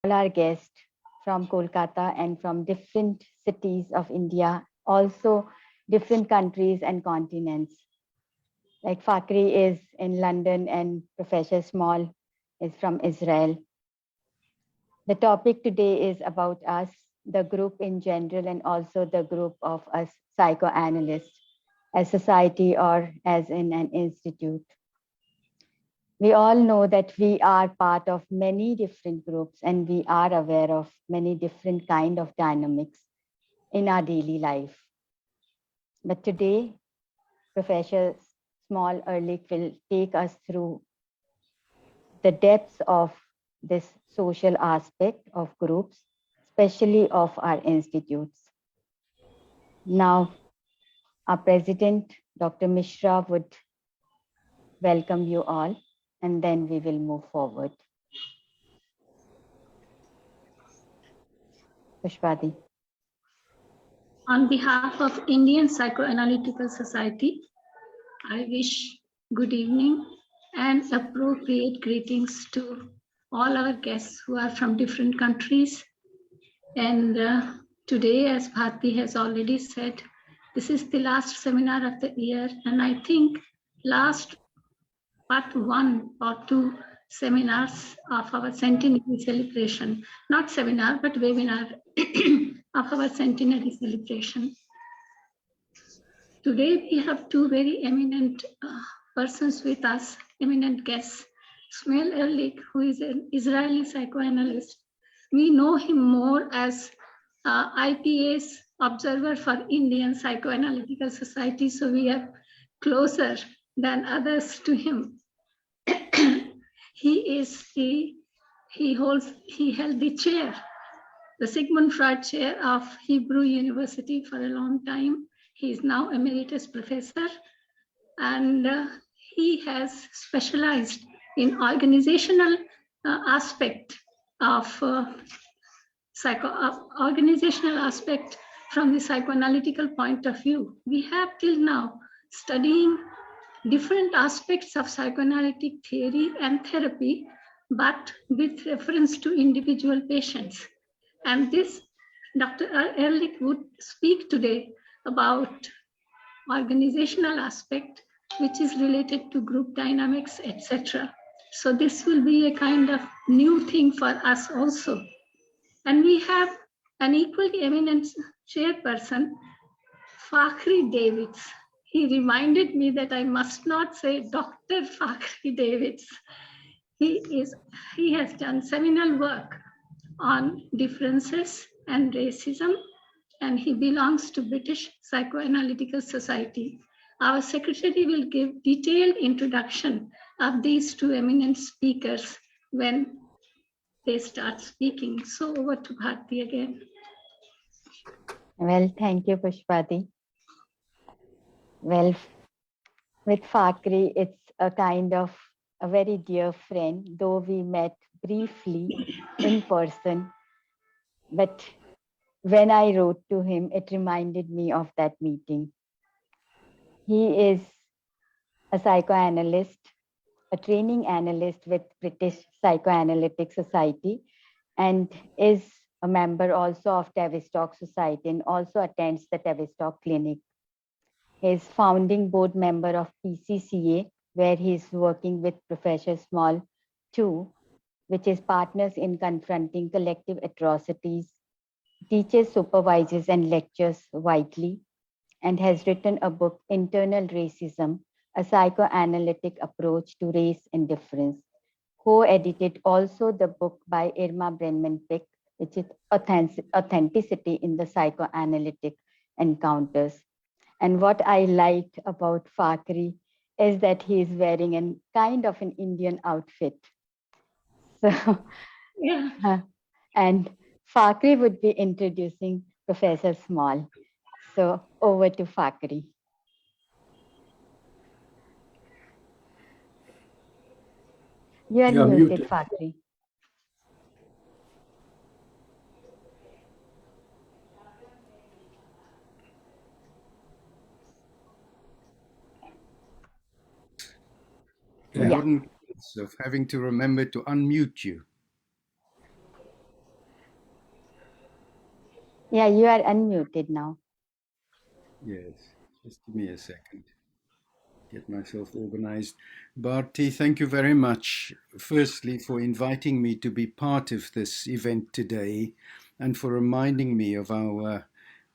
all our guests from Kolkata and from different cities of India, also different countries and continents. Like Fakhry is in London and Professor Small is from Israel. The topic today is about us, the group in general, and also the group of us psychoanalysts as society or as in an institute. We all know that we are part of many different groups and we are aware of many different kind of dynamics in our daily life. But today, Professor Shmuel Erlich will take us through the depths of this social aspect of groups, especially of our institutes. Now, our president, Dr. Mishra, would welcome you all, and then we will move forward. Pushpati. On behalf of Indian Psychoanalytical Society, I wish good evening and appropriate greetings to all our guests who are from different countries. And today, as Bharti has already said, this is the last seminar of the year, and I think last but 1 or 2 seminars of our centenary celebration, not seminar, but webinar of our centenary celebration. Today we have 2 very eminent persons with us, eminent guests. Shmuel Erlich, who is an Israeli psychoanalyst. We know him more as IPA's observer for Indian Psychoanalytical Society, so we are closer than others to him. He held the chair, the Sigmund Freud Chair of Hebrew University for a long time. He is now emeritus professor, and he has specialized in organizational aspect of organizational aspect from the psychoanalytical point of view. We have till now studying different aspects of psychoanalytic theory and therapy, but with reference to individual patients. And this Dr. Erlich would speak today about organizational aspect, which is related to group dynamics, etc. So this will be a kind of new thing for us also. And we have an equally eminent chairperson, Fakhry Davids. He reminded me that I must not say Dr. Fakhry Davids. He has done seminal work on differences and racism, and he belongs to British Psychoanalytical Society. Our secretary will give detailed introduction of these 2 eminent speakers when they start speaking. So over to Bharti again. Well, thank you, Pushpati. Well, with Fakhry, it's a kind of a very dear friend, though we met briefly in person. But when I wrote to him, it reminded me of that meeting. He is a psychoanalyst, a training analyst with British Psychoanalytic Society, and is a member also of Tavistock Society and also attends the Tavistock Clinic. He is founding board member of PCCA, where he is working with Professor Small too, which is Partners in Confronting Collective Atrocities, teaches, supervises, and lectures widely, and has written a book, Internal Racism, a Psychoanalytic Approach to Race Indifference. Co-edited also the book by Irma Brenman-Pick, which is Authenticity in the Psychoanalytic Encounters. And what I liked about Fakhry is that he is wearing a kind of an Indian outfit. So, yeah. And Fakhry would be introducing Professor Small. So over to Fakhry. You are muted, Fakhry. The modern case of having to remember to unmute you. Yeah, you are unmuted now. Yes, just give me a second. Get myself organized. Bharti, thank you very much, firstly, for inviting me to be part of this event today and for reminding me of our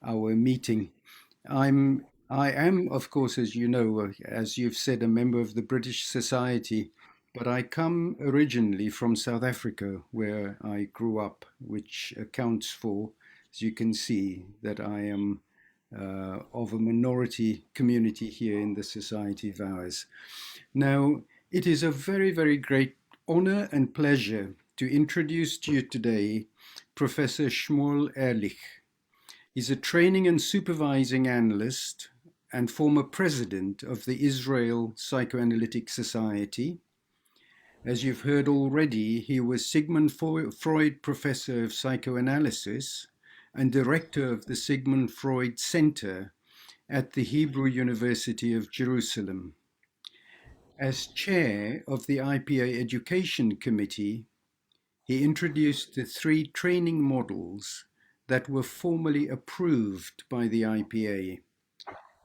meeting. I am, of course, as you know, as you've said, a member of the British Society, but I come originally from South Africa, where I grew up, which accounts for, as you can see, that I am of a minority community here in the Society of ours. Now, it is a very, very great honor and pleasure to introduce to you today Professor Shmuel Erlich. He's a training and supervising analyst and former president of the Israel Psychoanalytic Society. As you've heard already, he was Sigmund Freud Professor of Psychoanalysis and director of the Sigmund Freud Center at the Hebrew University of Jerusalem. As chair of the IPA Education Committee, he introduced the three training models that were formally approved by the IPA.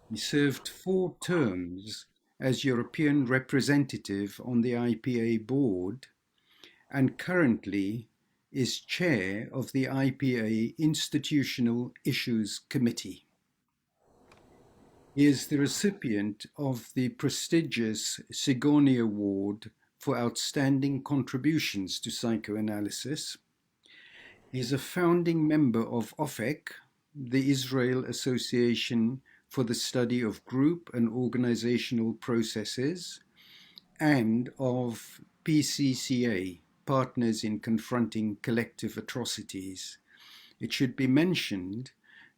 He served 4 terms as European representative on the IPA board and currently is chair of the IPA Institutional Issues Committee. He is the recipient of the prestigious Sigoni Award for outstanding contributions to psychoanalysis. He is a founding member of OFEC, the Israel Association for the Study of Group and Organizational Processes, and of PCCA, Partners in Confronting Collective Atrocities. It should be mentioned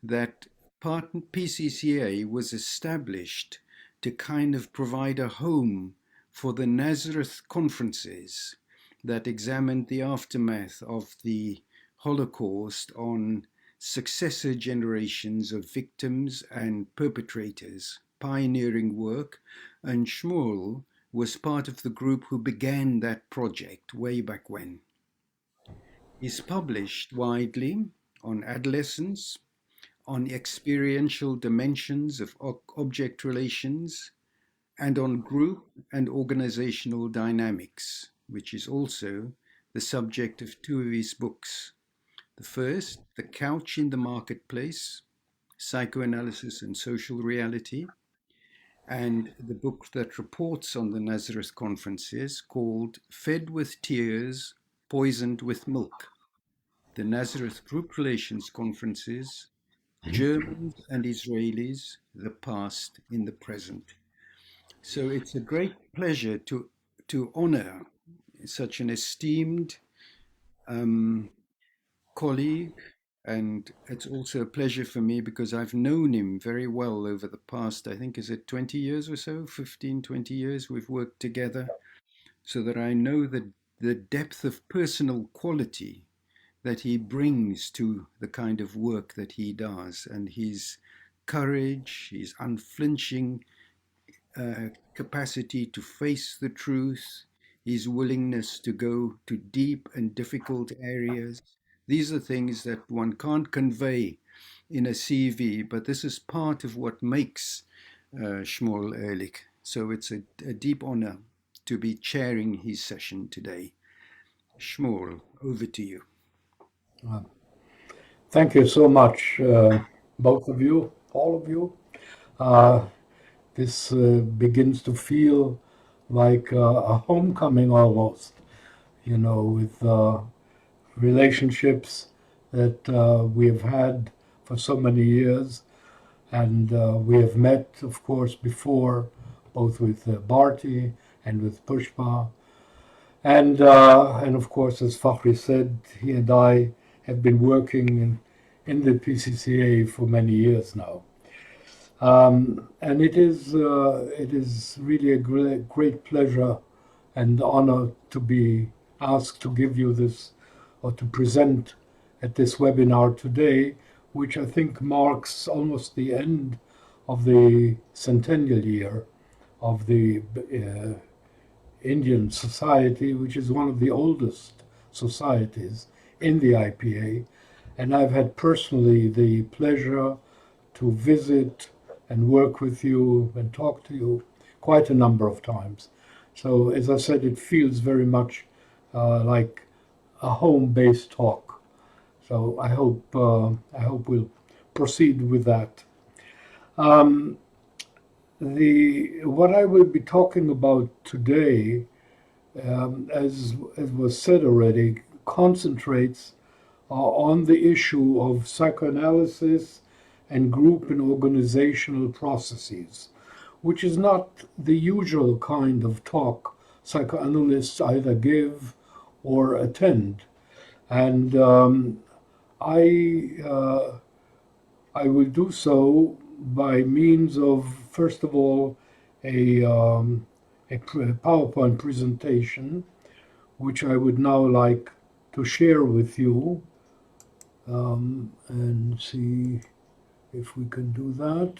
that PCCA was established to kind of provide a home for the Nazareth conferences that examined the aftermath of the Holocaust on successor generations of victims and perpetrators, pioneering work, and Shmuel was part of the group who began that project way back when. He's published widely on adolescence, on experiential dimensions of object relations, and on group and organizational dynamics, which is also the subject of 2 of his books. The first, The Couch in the Marketplace, Psychoanalysis and Social Reality, and the book that reports on the Nazareth conferences called Fed with Tears, Poisoned with Milk, the Nazareth Group Relations Conferences, Germans and Israelis, the past in the present. So it's a great pleasure to honor such an esteemed colleague, and it's also a pleasure for me because I've known him very well over the past, I think, is it 20 years or so, 15, 20 years we've worked together, so that I know the depth of personal quality that he brings to the kind of work that he does, and his courage, his unflinching capacity to face the truth, his willingness to go to deep and difficult areas. These are things that one can't convey in a CV, but this is part of what makes Shmuel Erlich. So it's a deep honor to be chairing his session today. Shmuel, over to you. Thank you so much, both of you, all of you. Uh, this begins to feel like a homecoming almost, you know, with relationships that we have had for so many years. And we have met, of course, before, both with Bharti and with Pushpa. And of course, as Fakhry said, he and I have been working in the PCCA for many years now. And it is really a great pleasure and honor to be asked to give you this or to present at this webinar today, which I think marks almost the end of the centennial year of the Indian Society, which is one of the oldest societies in the IPA. and I've had personally the pleasure to visit and work with you and talk to you quite a number of times. So, as I said, it feels very much like a home-based talk. So I hope we'll proceed with that. What I will be talking about today, as was said already, concentrates on the issue of psychoanalysis and group and organizational processes, which is not the usual kind of talk psychoanalysts either give or attend. And I will do so by means of, first of all, a PowerPoint presentation, which I would now like to share with you, and see if we can do that.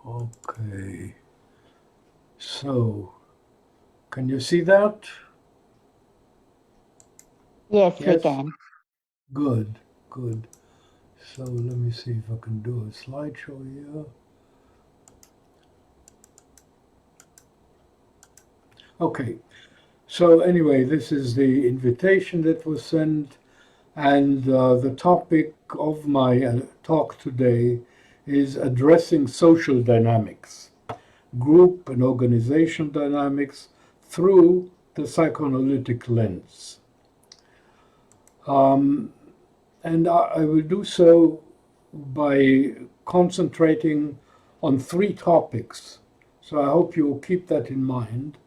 Okay. So, can you see that? Yes, we can. Good, good. So let me see if I can do a slideshow here. Okay, so anyway, this is the invitation that was sent, and the topic of my talk today is addressing social dynamics, group and organizational dynamics through the psychoanalytic lens. And I will do so by concentrating on three topics. So I hope you will keep that in mind.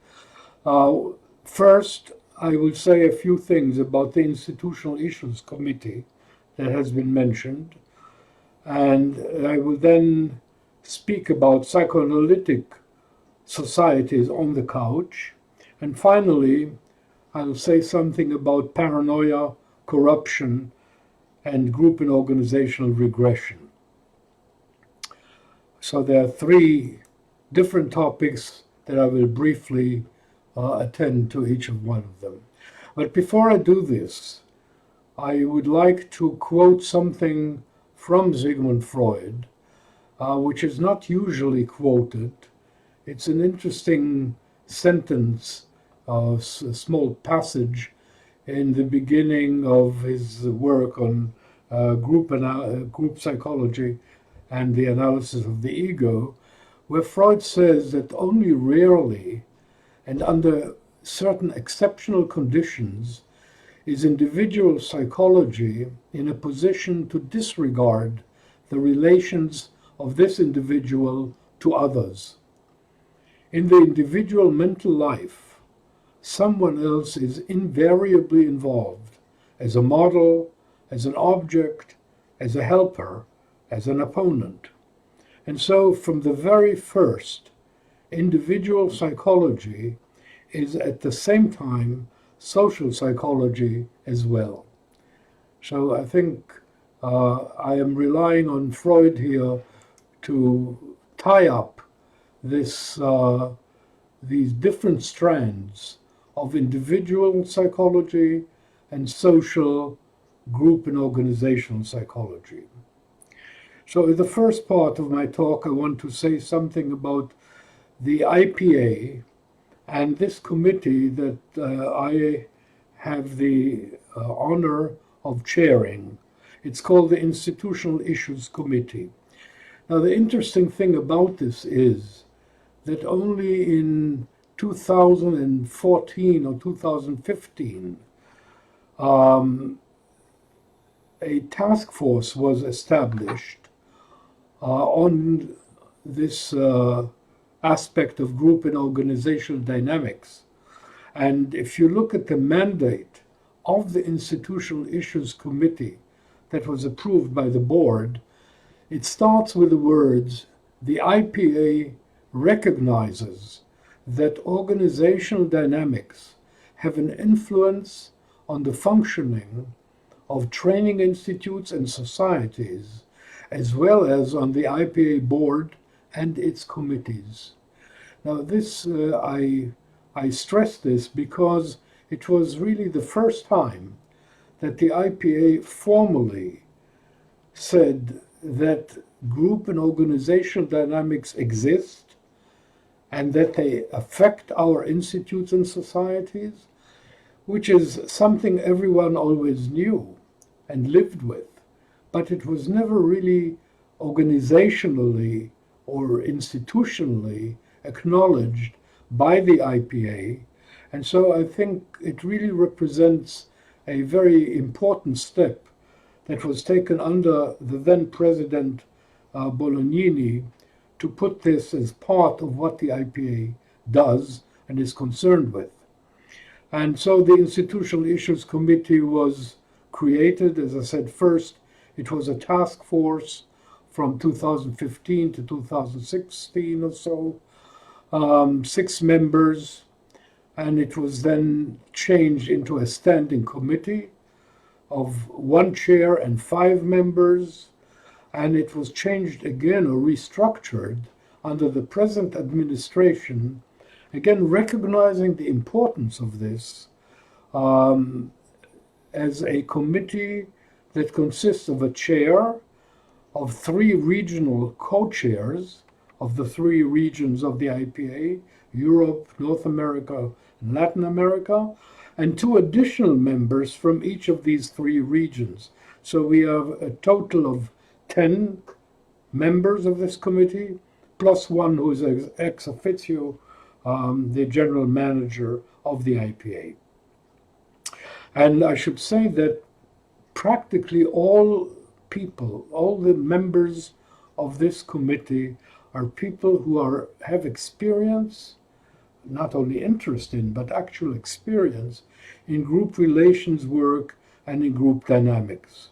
First, I will say a few things about the Institutional Issues Committee that has been mentioned. And I will then speak about psychoanalytic societies on the couch. And finally, I'll say something about paranoia, corruption, and group and organizational regression. So there are three different topics that I will briefly attend to each of one of them. But before I do this, I would like to quote something from Sigmund Freud, which is not usually quoted. It's an interesting sentence, a small passage in the beginning of his work on group psychology and the analysis of the ego, where Freud says that only rarely and under certain exceptional conditions is individual psychology in a position to disregard the relations of this individual to others. In the individual mental life, someone else is invariably involved as a model, as an object, as a helper, as an opponent. And so from the very first, individual psychology is at the same time social psychology as well. So I think I am relying on Freud here to tie up these different strands of individual psychology and social group and organizational psychology. So in the first part of my talk, I want to say something about the IPA and this committee that I have the honor of chairing. It's called the Institutional Issues Committee. Now, the interesting thing about this is that only in 2014 or 2015, a task force was established on this aspect of group and organizational dynamics. And if you look at the mandate of the Institutional Issues Committee that was approved by the board, it starts with the words, the IPA recognizes that organizational dynamics have an influence on the functioning of training institutes and societies, as well as on the IPA board and its committees. Now this I I stress this because it was really the first time that the IPA formally said that group and organizational dynamics exist and that they affect our institutes and societies, which is something everyone always knew and lived with, but it was never really organizationally or institutionally acknowledged by the IPA. And so I think it really represents a very important step that was taken under the then President Bolognini to put this as part of what the IPA does and is concerned with. And so the Institutional Issues Committee was created. As I said, first it was a task force from 2015 to 2016 or so, 6 members, and it was then changed into a standing committee of 1 chair and 5 members, and it was changed again or restructured under the present administration, again recognizing the importance of this as a committee that consists of a chair, of 3 regional co-chairs of the 3 regions of the IPA, Europe, North America, and Latin America, and 2 additional members from each of these 3 regions. So we have a total of 10 members of this committee, plus 1 who is ex officio, the general manager of the IPA. And I should say that practically all people, all the members of this committee are people who have experience, not only interest in, but actual experience in group relations work and in group dynamics.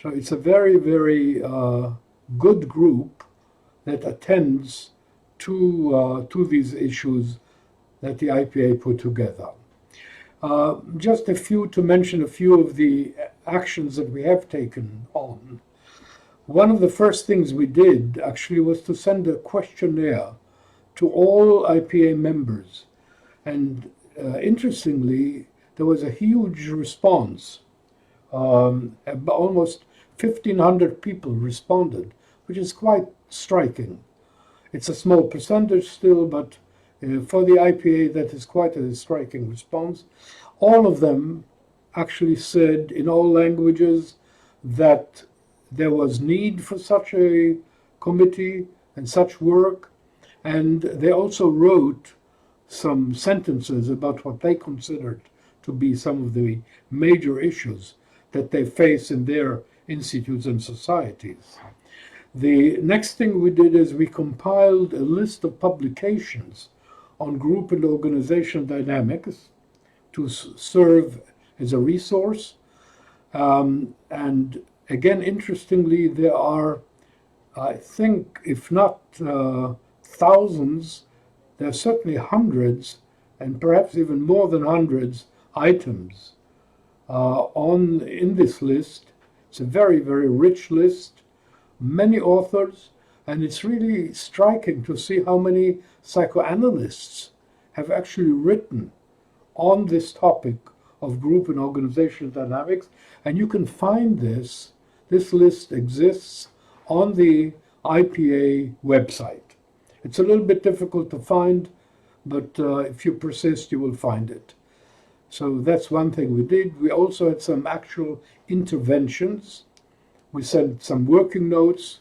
So it's a very, very good group that attends to these issues that the IPA put together. Just to mention a few of the actions that we have taken on. One of the first things we did actually was to send a questionnaire to all IPA members. And interestingly, there was a huge response. Almost 1,500 people responded, which is quite striking. It's a small percentage still, but for the IPA, that is quite a striking response. All of them actually said in all languages that there was need for such a committee and such work. And they also wrote some sentences about what they considered to be some of the major issues that they face in their institutes and societies. The next thing we did is we compiled a list of publications on group and organizational dynamics to serve as a resource. And again, interestingly, there are, I think, if not thousands, there are certainly hundreds, and perhaps even more than hundreds, items in this list. It's a very, very rich list, many authors, and it's really striking to see how many psychoanalysts have actually written on this topic of group and organizational dynamics. And you can find this list exists on the IPA website. It's a little bit difficult to find, but if you persist, you will find it. So that's one thing we did. We also had some actual interventions. We sent some working notes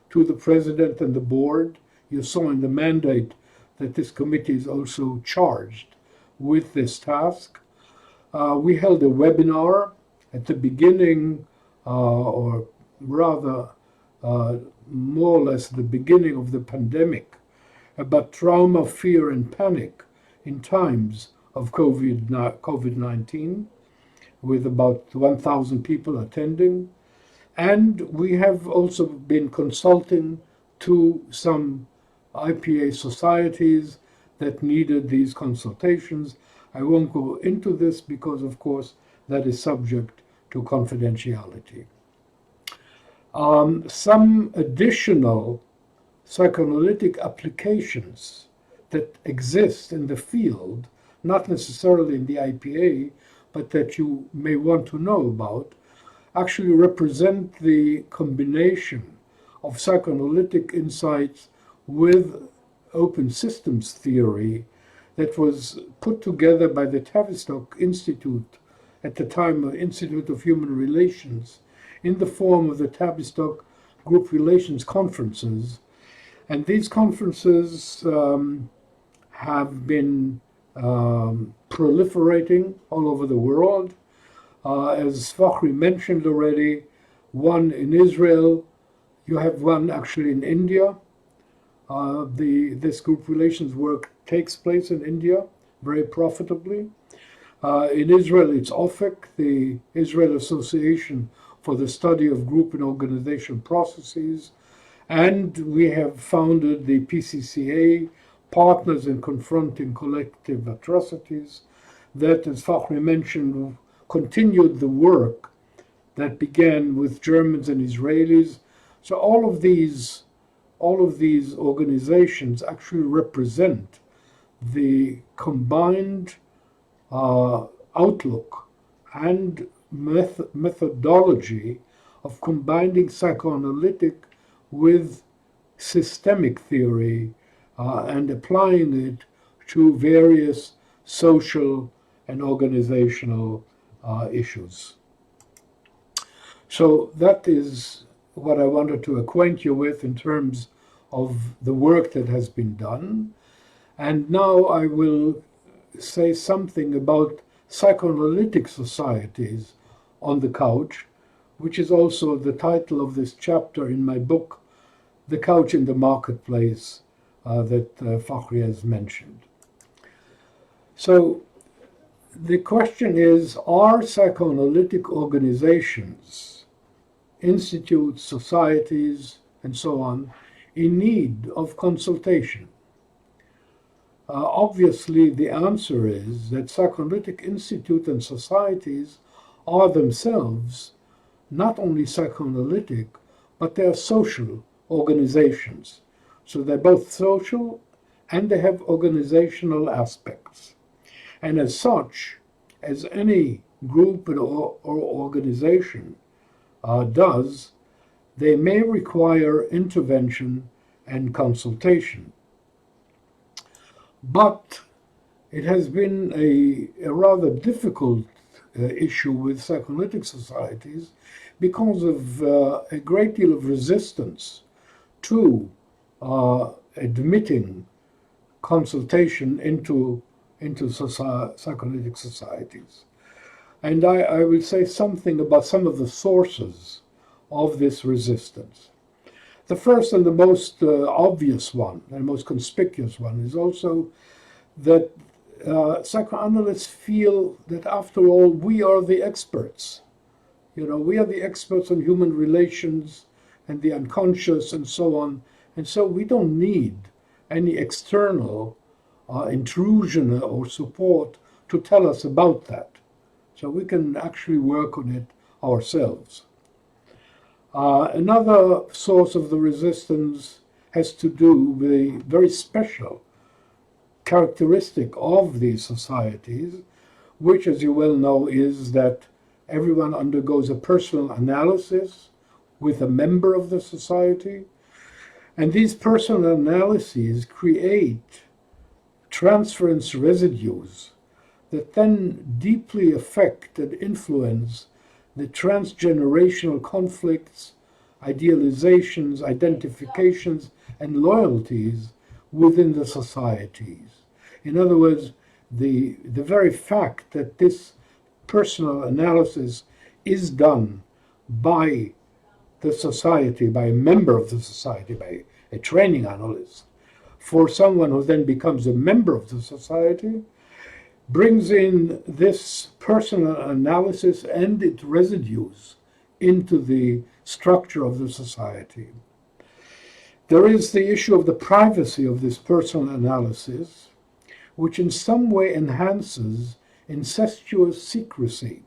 to the president and the board. You saw in the mandate that this committee is also charged with this task. We held a webinar at the beginning, or rather more or less the beginning of the pandemic, about trauma, fear, and panic in times of COVID-19, with about 1,000 people attending. And we have also been consulting to some IPA societies that needed these consultations. I won't go into this because, of course, that is subject to confidentiality. Some additional psychoanalytic applications that exist in the field, not necessarily in the IPA, but that you may want to know about, actually represent the combination of psychoanalytic insights with open systems theory that was put together by the Tavistock Institute, at the time Institute of Human Relations, in the form of the Tavistock Group Relations Conferences. And these conferences have been proliferating all over the world. As Fakhry mentioned already, one in Israel, you have one actually in India. This group relations work takes place in India very profitably. In Israel, it's OFIC, the Israel Association for the Study of Group and Organization Processes. And we have founded the PCCA, Partners in Confronting Collective Atrocities, that, as Fakhry mentioned, continued the work that began with Germans and Israelis. So all of these organizations actually represent the combined outlook and methodology of combining psychoanalytic with systemic theory and applying it to various social and organizational issues. So that is what I wanted to acquaint you with in terms of the work that has been done. And now I will say something about psychoanalytic societies on the couch, which is also the title of this chapter in my book, The Couch in the Marketplace, that Fakhry has mentioned. So the question is, are psychoanalytic organizations, institutes, societies, and so on, in need of consultation? Obviously, the answer is that psychoanalytic institutes and societies are themselves not only psychoanalytic, but they are social organizations. So they're both social and they have organizational aspects. And as such, as any group or organization does, they may require intervention and consultation. But it has been a rather difficult issue with psychoanalytic societies because of a great deal of resistance to admitting consultation into psychoanalytic societies. And I will say something about some of the sources of this resistance. The first and the most obvious one, and most conspicuous one, is also that psychoanalysts feel that, after all, we are the experts. You know, we are the experts on human relations and the unconscious and so on. And so we don't need any external intrusion or support to tell us about that. So we can actually work on it ourselves. Another source of the resistance has to do with a very special characteristic of these societies, which, as you well know, is that everyone undergoes a personal analysis with a member of the society. And these personal analyses create transference residues that then deeply affect and influence the transgenerational conflicts, idealizations, identifications, and loyalties within the societies. In other words, the very fact that this personal analysis is done by the society, by a member of the society, by a training analyst, for someone who then becomes a member of the society, brings in this personal analysis and its residues into the structure of the society. There is the issue of the privacy of this personal analysis, which in some way enhances incestuous secrecy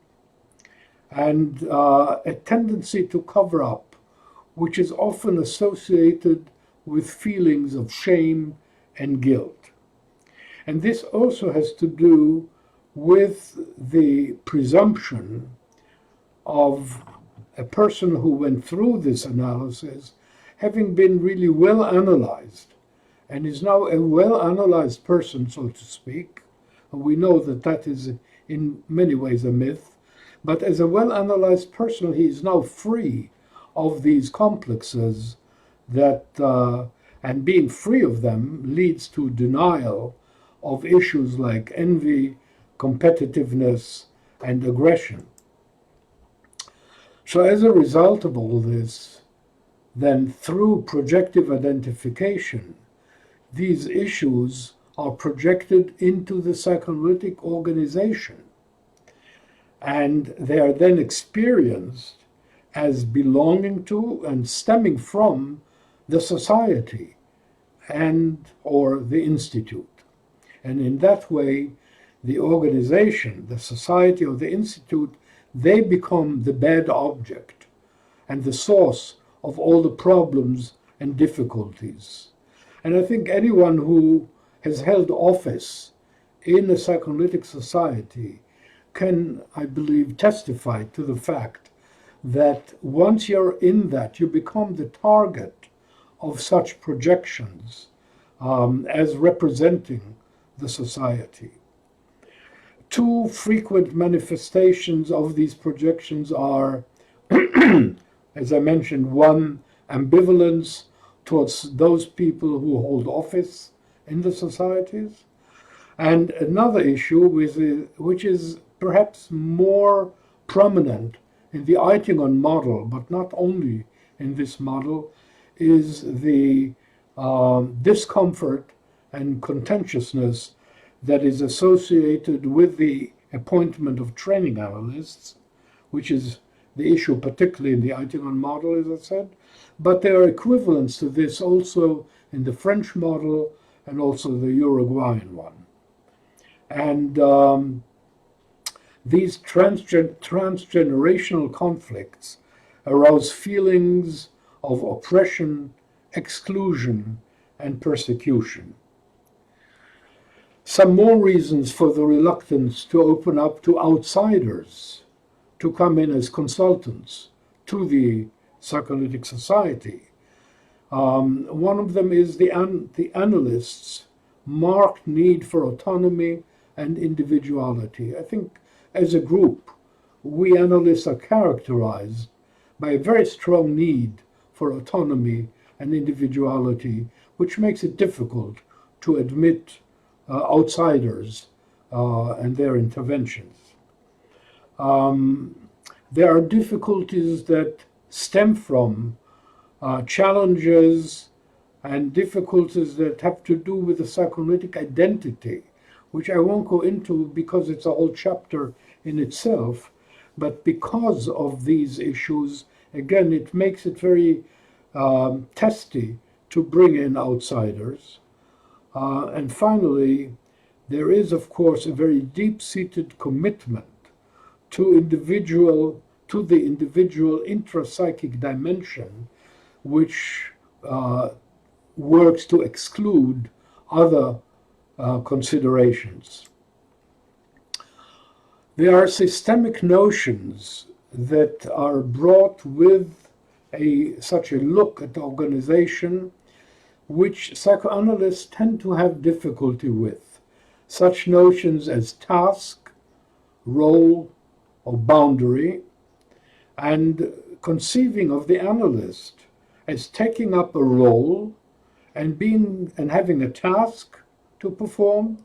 and a tendency to cover up, which is often associated with feelings of shame and guilt. And this also has to do with the presumption of a person who went through this analysis having been really well analyzed and is now a well analyzed person, so to speak. And we know that that is in many ways a myth. But as a well analyzed person, he is now free of these complexes that, and being free of them leads to denial of issues like envy, competitiveness, and aggression. So as a result of all this, then through projective identification, these issues are projected into the psychoanalytic organization. And they are then experienced as belonging to and stemming from the society and or the institute. And in that way, the organization, the society or the institute, they become the bad object and the source of all the problems and difficulties. And I think anyone who has held office in a psychoanalytic society can, I believe, testify to the fact that once you're in that, you become the target of such projections as representing the society. Two frequent manifestations of these projections are, as I mentioned, one, ambivalence towards those people who hold office in the societies, and another issue which is perhaps more prominent in the Eitingon model, but not only in this model, is the discomfort and contentiousness that is associated with the appointment of training analysts, which is the issue particularly in the Eitingon model, as I said, but there are equivalents to this also in the French model and also the Uruguayan one. And these transgenerational conflicts arouse feelings of oppression, exclusion, and persecution. Some more reasons for the reluctance to open up to outsiders, to come in as consultants to the Psychoanalytic Society. One of them is the analysts' marked need for autonomy and individuality. I think as a group, we analysts are characterized by a very strong need for autonomy and individuality, which makes it difficult to admit outsiders and their interventions. There are difficulties that stem from challenges and difficulties that have to do with the psychoanalytic identity, which I won't go into because it's a whole chapter in itself, but because of these issues, again, it makes it very testy to bring in outsiders. And finally, there is, of course, a very deep-seated commitment to the individual intrapsychic dimension, which works to exclude other considerations. There are systemic notions that are brought with such a look at the organization, which psychoanalysts tend to have difficulty with. Such notions as task, role, or boundary, and conceiving of the analyst as taking up a role and having a task to perform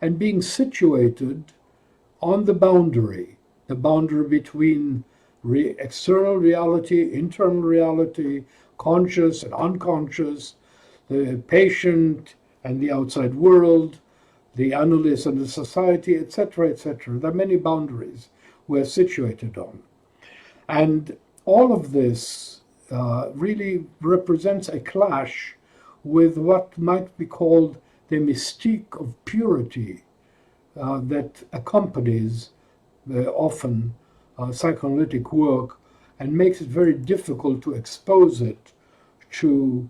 and being situated on the boundary between external reality, internal reality, conscious and unconscious, the patient and the outside world, the analyst and the society, etc., etc. There are many boundaries we're situated on. And all of this really represents a clash with what might be called the mystique of purity that accompanies often psychoanalytic work and makes it very difficult to expose it to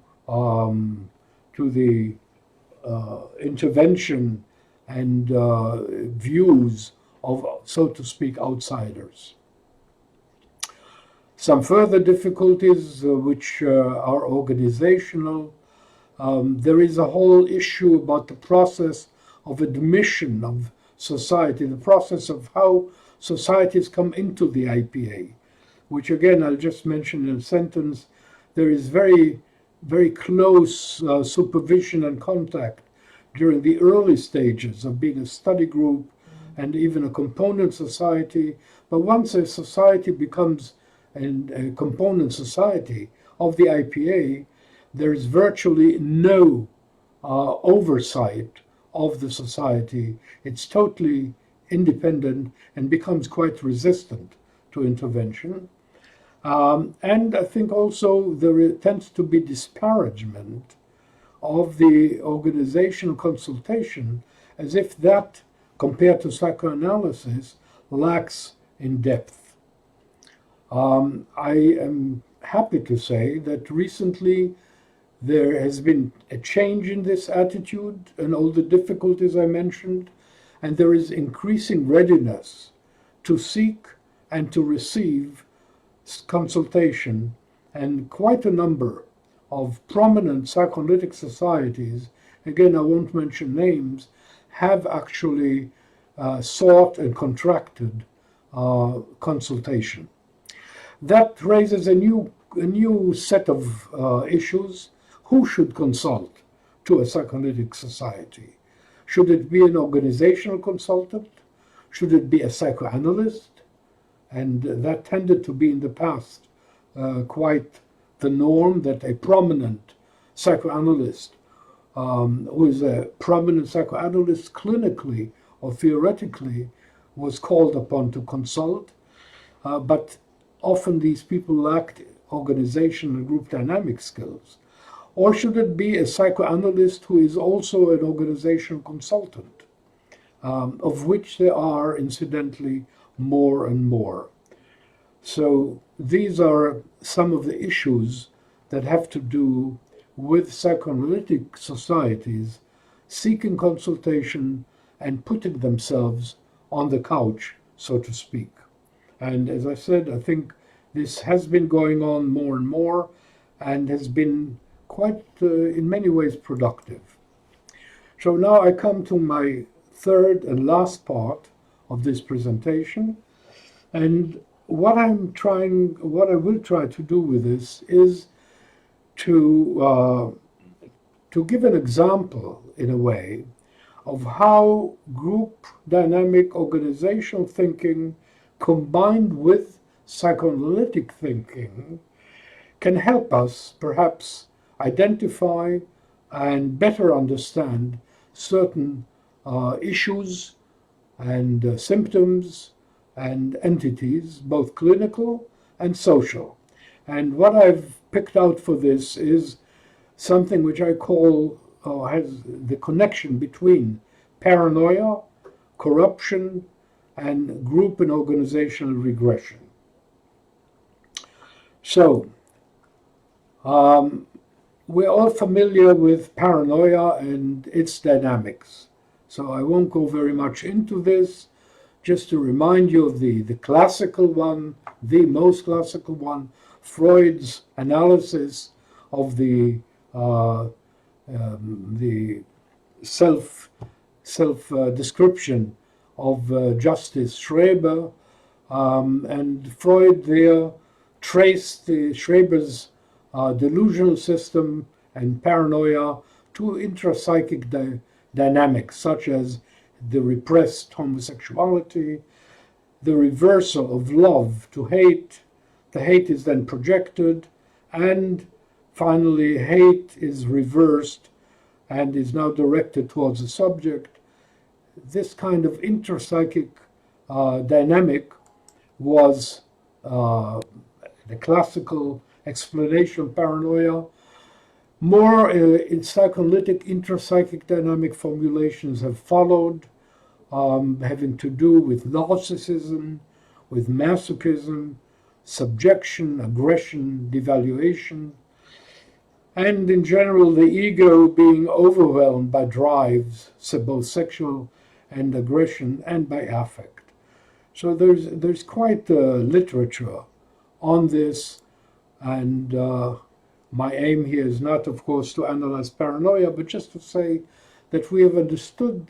the intervention and views of, so to speak, outsiders. Some further difficulties which are organizational. There is a whole issue about the process of admission of society, the process of how societies come into the IPA, which again, I'll just mention in a sentence. There is very, very close supervision and contact during the early stages of being a study group and even a component society. But once a society becomes a component society of the IPA, there is virtually no oversight of the society. It's totally independent and becomes quite resistant to intervention. And I think also there tends to be disparagement of the organizational consultation, as if that, compared to psychoanalysis, lacks in depth. I am happy to say that recently there has been a change in this attitude and all the difficulties I mentioned, and there is increasing readiness to seek and to receive consultation, and quite a number of prominent psychoanalytic societies, again I won't mention names, have actually sought and contracted consultation. That raises a new set of issues. Who should consult to a psychoanalytic society? Should it be an organizational consultant? Should it be a psychoanalyst? And that tended to be in the past quite the norm, that a prominent psychoanalyst, who is a prominent psychoanalyst clinically or theoretically, was called upon to consult. But often these people lacked organization and group dynamic skills. Or should it be a psychoanalyst who is also an organizational consultant, of which there are, incidentally, more and more. So these are some of the issues that have to do with psychoanalytic societies seeking consultation and putting themselves on the couch, so to speak. And as I said, I think this has been going on more and more and has been quite, in many ways, productive. So now I come to my third and last part of this presentation. And what I will try to do with this is to give an example, in a way, of how group dynamic organizational thinking combined with psychoanalytic thinking can help us perhaps identify and better understand certain issues and symptoms and entities, both clinical and social. And what I've picked out for this is something which I call has the connection between paranoia, corruption, and group and organizational regression. So, we're all familiar with paranoia and its dynamics. So I won't go very much into this, just to remind you of the classical one, the most classical one, Freud's analysis of the self-description of Justice Schreber, and Freud there traced Schreber's delusional system and paranoia to intrapsychic dynamics, such as the repressed homosexuality, the reversal of love to hate. The hate is then projected, and finally hate is reversed and is now directed towards the subject. This kind of intrapsychic dynamic was the classical explanation of paranoia. More in psychoanalytic intrapsychic dynamic formulations have followed, having to do with narcissism, with masochism, subjection, aggression, devaluation. and in general the ego being overwhelmed by drives, so both sexual and aggression, and by affect. So there's quite literature on this, and my aim here is not, of course, to analyze paranoia, but just to say that we have understood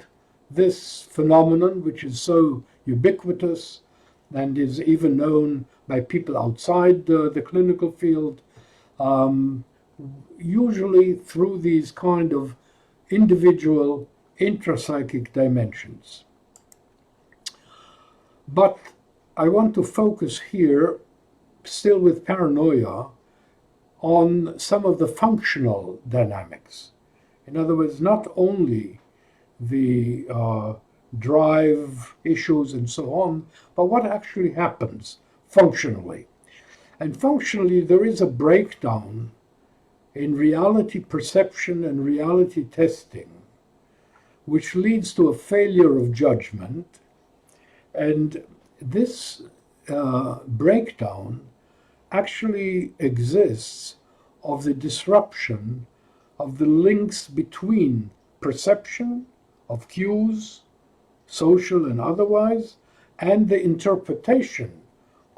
this phenomenon, which is so ubiquitous and is even known by people outside the clinical field, usually through these kind of individual intrapsychic dimensions. But I want to focus here, still with paranoia, on some of the functional dynamics. In other words, not only the drive issues and so on, but what actually happens functionally. And functionally, there is a breakdown in reality perception and reality testing, which leads to a failure of judgment. And this breakdown actually exists of the disruption of the links between perception of cues, social and otherwise, and the interpretation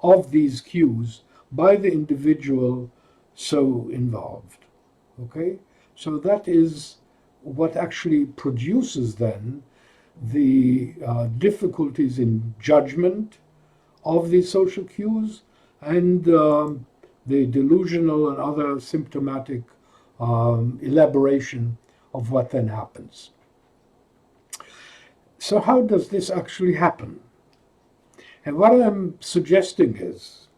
of these cues by the individual so involved. Okay? So that is what actually produces then the difficulties in judgment of these social cues and the delusional and other symptomatic elaboration of what then happens. So how does this actually happen? And what I'm suggesting is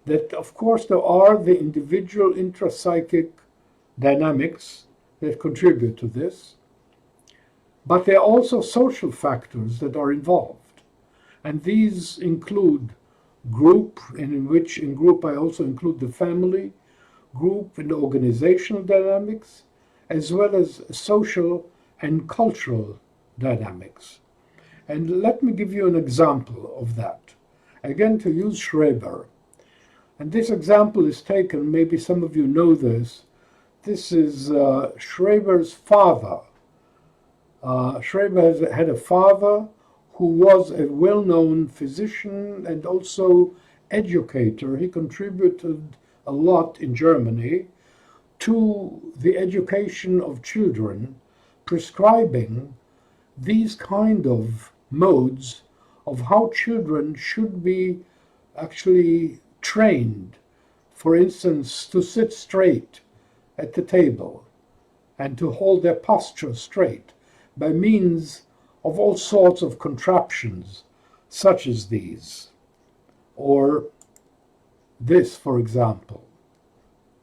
that, of course, there are the individual intrapsychic dynamics that contribute to this, but there are also social factors that are involved. And these include group, and in group I also include the family, group and organizational dynamics, as well as social and cultural dynamics. And let me give you an example of that. Again, to use Schreber. And this example is taken, maybe some of you know this. This is Schreber's father. Schreber had a father who was a well-known physician and also educator. He contributed a lot in Germany to the education of children, prescribing these kind of modes of how children should be actually trained, for instance, to sit straight at the table and to hold their posture straight by means of all sorts of contraptions, such as these, or this, for example.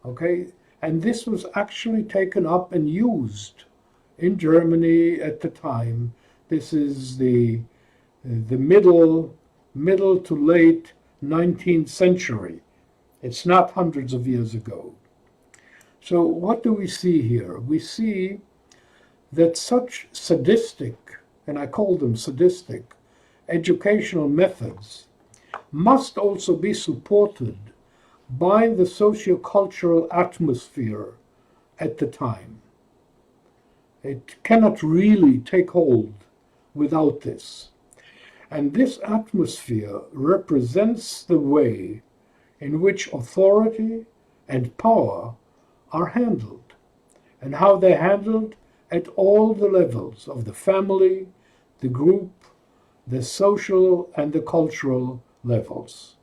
Okay? And this was actually taken up and used in Germany at the time. This is the middle to late 19th century. It's not hundreds of years ago. So what do we see here? We see that such sadistic, and I call them sadistic, educational methods must also be supported by the sociocultural atmosphere at the time. It cannot really take hold without this. And this atmosphere represents the way in which authority and power are handled, and how they're handled at all the levels of the family, the group, the social and the cultural levels.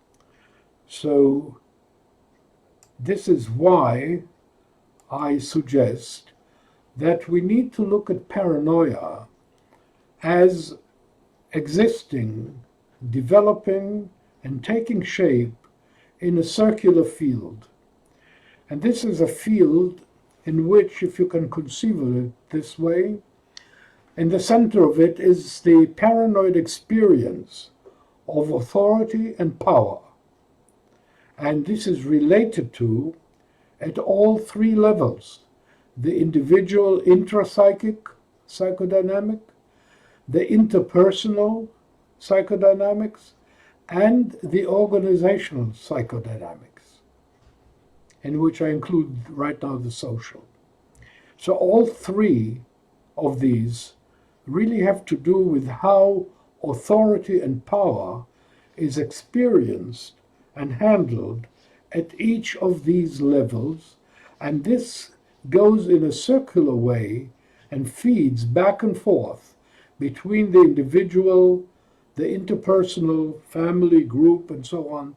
So this is why I suggest that we need to look at paranoia as existing, developing, and taking shape in a circular field. And this is a field in which, if you can conceive of it this way, in the center of it is the paranoid experience of authority and power. And this is related to, at all three levels, the individual intrapsychic psychodynamic, the interpersonal psychodynamics, and the organizational psychodynamics, in which I include right now the social. So all three of these really have to do with how authority and power is experienced and handled at each of these levels, and this goes in a circular way and feeds back and forth between the individual, the interpersonal, family, group, and so on,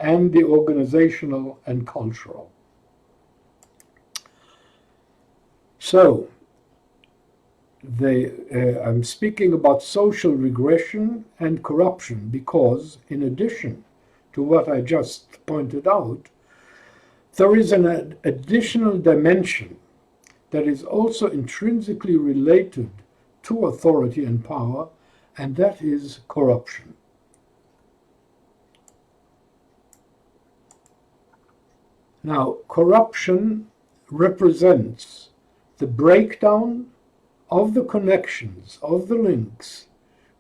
and the organizational and cultural. So, I'm speaking about social regression and corruption because, in addition to what I just pointed out, there is an additional dimension that is also intrinsically related to authority and power, and that is corruption. Now, corruption represents the breakdown of the connections, of the links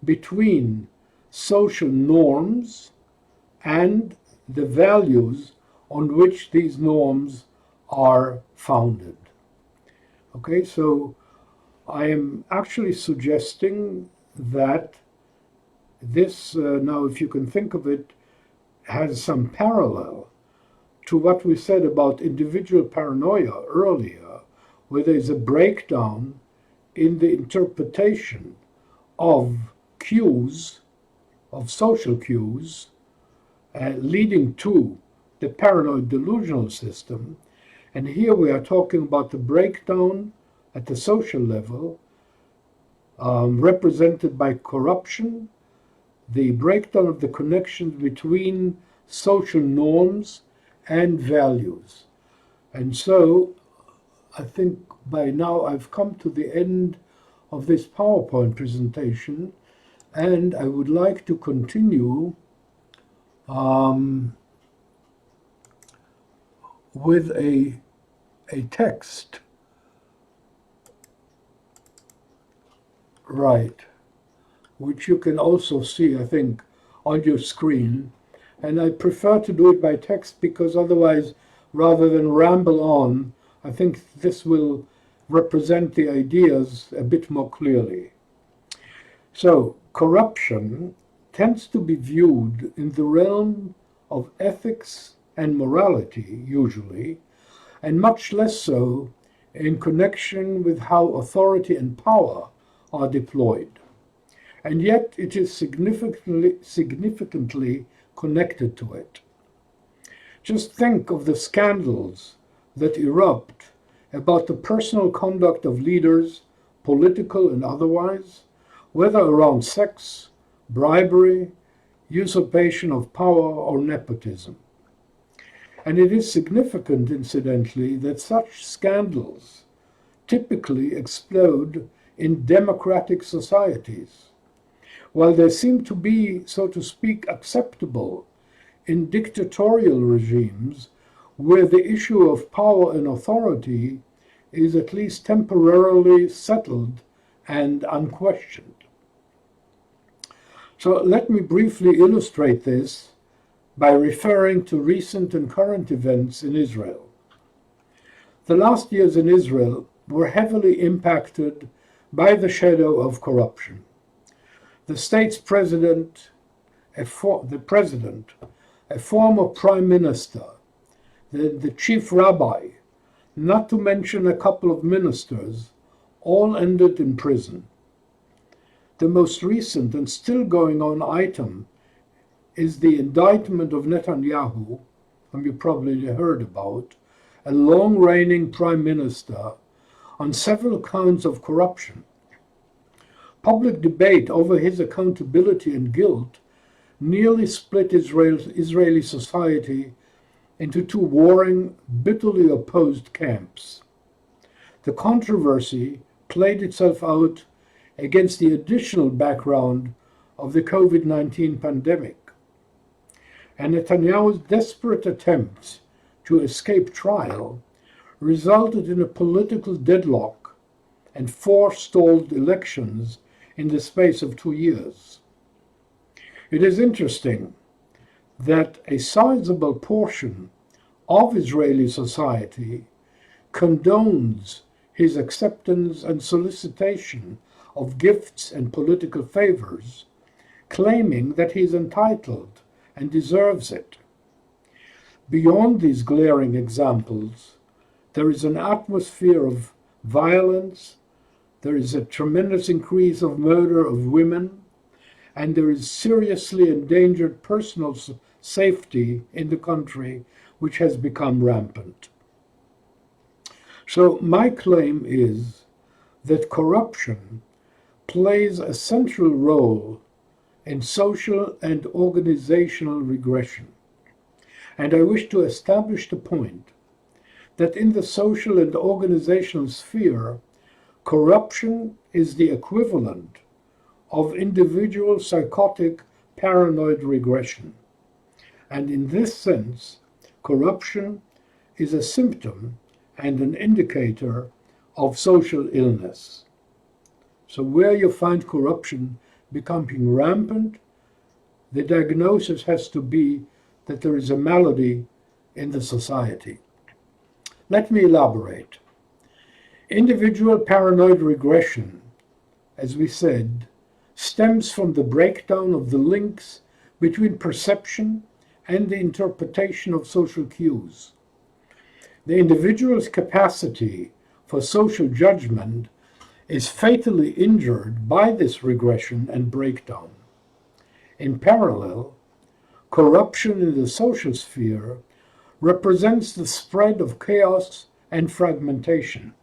between social norms and the values on which these norms are founded. Okay, so I am actually suggesting that this, now if you can think of it, has some parallel to what we said about individual paranoia earlier, where there's a breakdown in the interpretation of cues, of social cues, leading to the paranoid delusional system. And here we are talking about the breakdown at the social level, represented by corruption, the breakdown of the connections between social norms and values. And so I think by now I've come to the end of this PowerPoint presentation, and I would like to continue with a text. Right, which you can also see, I think, on your screen. And I prefer to do it by text because otherwise, rather than ramble on, I think this will represent the ideas a bit more clearly. So, corruption tends to be viewed in the realm of ethics and morality, usually, and much less so in connection with how authority and power are deployed. And yet it is significantly connected to it. Just think of the scandals that erupt about the personal conduct of leaders, political and otherwise, whether around sex, bribery, usurpation of power, or nepotism. And it is significant, incidentally, that such scandals typically explode in democratic societies, while they seem to be, so to speak, acceptable in dictatorial regimes where the issue of power and authority is at least temporarily settled and unquestioned. So let me briefly illustrate this by referring to recent and current events in Israel. The last years in Israel were heavily impacted by the shadow of corruption. The state's president, a former prime minister, the chief rabbi, not to mention a couple of ministers, all ended in prison. The most recent and still going on item is the indictment of Netanyahu, whom you probably heard about, a long-reigning prime minister, on several counts of corruption. Public debate over his accountability and guilt nearly split Israeli society into two warring, bitterly opposed camps. The controversy played itself out against the additional background of the COVID-19 pandemic, and Netanyahu's desperate attempts to escape trial resulted in a political deadlock and forestalled elections in the space of 2 years. It is interesting that a sizable portion of Israeli society condones his acceptance and solicitation of gifts and political favors, claiming that he is entitled and deserves it. Beyond these glaring examples, there is an atmosphere of violence, there is a tremendous increase of murder of women, and there is seriously endangered personal safety in the country, which has become rampant. So my claim is that corruption plays a central role in social and organizational regression. And I wish to establish the point that in the social and organizational sphere, corruption is the equivalent of individual psychotic paranoid regression. And in this sense, corruption is a symptom and an indicator of social illness. So where you find corruption becoming rampant, the diagnosis has to be that there is a malady in the society. Let me elaborate. Individual paranoid regression, as we said, stems from the breakdown of the links between perception and the interpretation of social cues. The individual's capacity for social judgment is fatally injured by this regression and breakdown. In parallel, corruption in the social sphere represents the spread of chaos and fragmentation.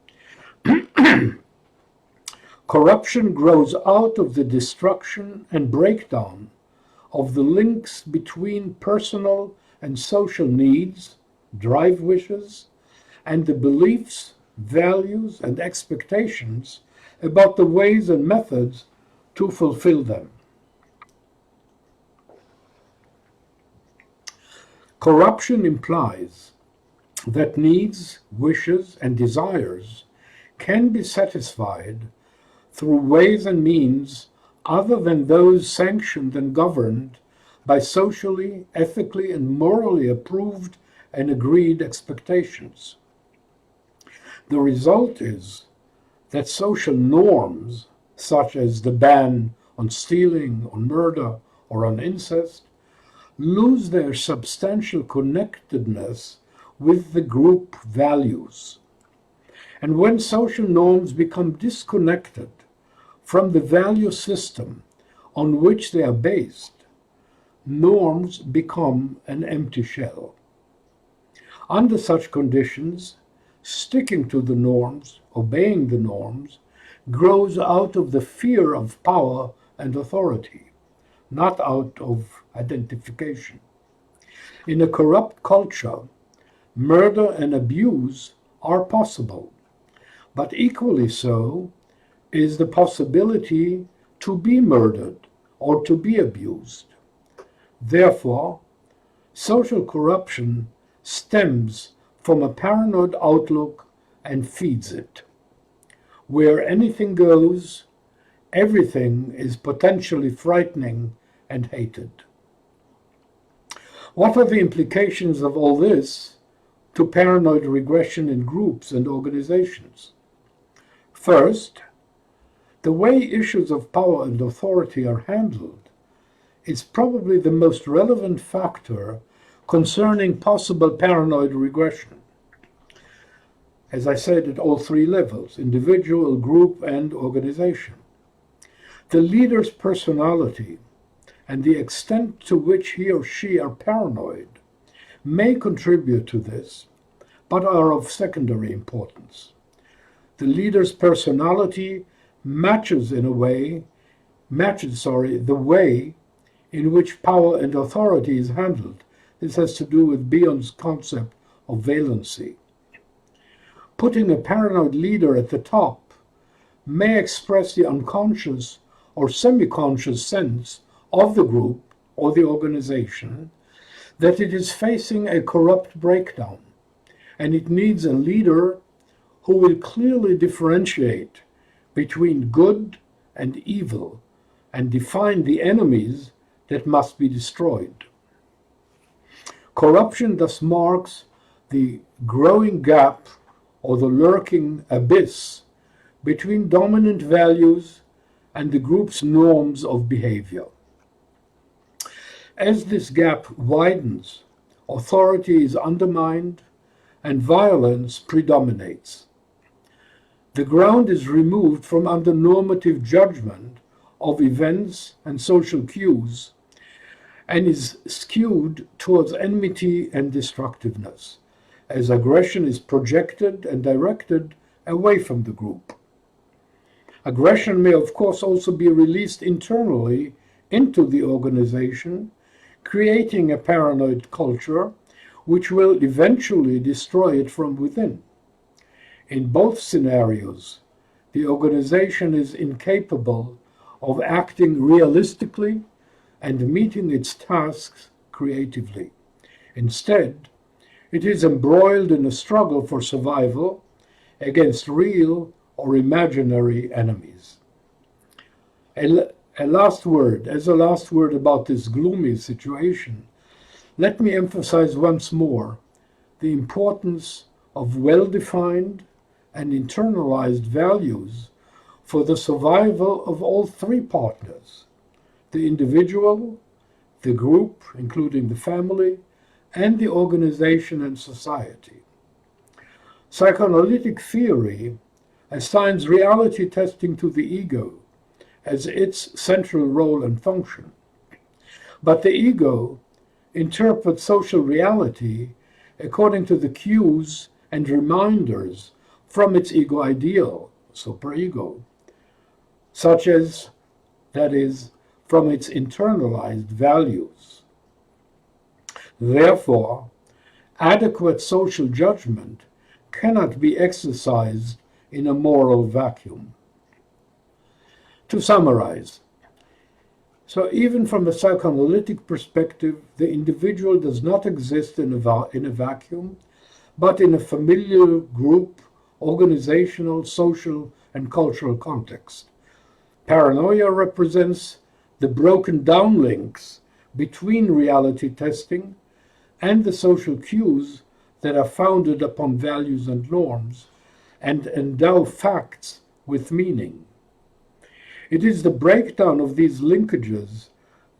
Corruption grows out of the destruction and breakdown of the links between personal and social needs, drive wishes, and the beliefs, values, and expectations about the ways and methods to fulfill them. Corruption implies that needs, wishes, and desires can be satisfied through ways and means other than those sanctioned and governed by socially, ethically, and morally approved and agreed expectations. The result is that social norms, such as the ban on stealing, on murder, or on incest, lose their substantial connectedness with the group values. And when social norms become disconnected from the value system on which they are based, norms become an empty shell. Under such conditions, sticking to the norms, obeying the norms, grows out of the fear of power and authority, not out of identification. In a corrupt culture, murder and abuse are possible, but equally so is the possibility to be murdered or to be abused. Therefore, social corruption stems from a paranoid outlook and feeds it. Where anything goes, everything is potentially frightening and hated. What are the implications of all this to paranoid regression in groups and organizations? First, the way issues of power and authority are handled is probably the most relevant factor concerning possible paranoid regression. As I said, at all three levels, individual, group, and organization. The leader's personality and the extent to which he or she are paranoid may contribute to this, but are of secondary importance. The leader's personality matches the way in which power and authority is handled. This has to do with Bion's concept of valency. Putting a paranoid leader at the top may express the unconscious or semi-conscious sense of the group or the organization that it is facing a corrupt breakdown, and it needs a leader who will clearly differentiate between good and evil and define the enemies that must be destroyed. Corruption thus marks the growing gap or the lurking abyss between dominant values and the group's norms of behavior. As this gap widens, authority is undermined and violence predominates. The ground is removed from under normative judgment of events and social cues and is skewed towards enmity and destructiveness, as aggression is projected and directed away from the group. Aggression may, of course, also be released internally into the organization, creating a paranoid culture which will eventually destroy it from within. In both scenarios, the organization is incapable of acting realistically and meeting its tasks creatively. Instead, it is embroiled in a struggle for survival against real or imaginary enemies. As a last word about this gloomy situation, let me emphasize once more the importance of well-defined and internalized values for the survival of all three partners: the individual, the group, including the family, and the organization and society. Psychoanalytic theory assigns reality testing to the ego as its central role and function. But the ego interprets social reality according to the cues and reminders from its ego ideal, superego, such as, that is, from its internalized values. Therefore, adequate social judgment cannot be exercised in a moral vacuum. To summarize, so even from a psychoanalytic perspective, the individual does not exist in a vacuum, but in a familial group, organizational, social, and cultural context. Paranoia represents the broken down links between reality testing and the social cues that are founded upon values and norms and endow facts with meaning. It is the breakdown of these linkages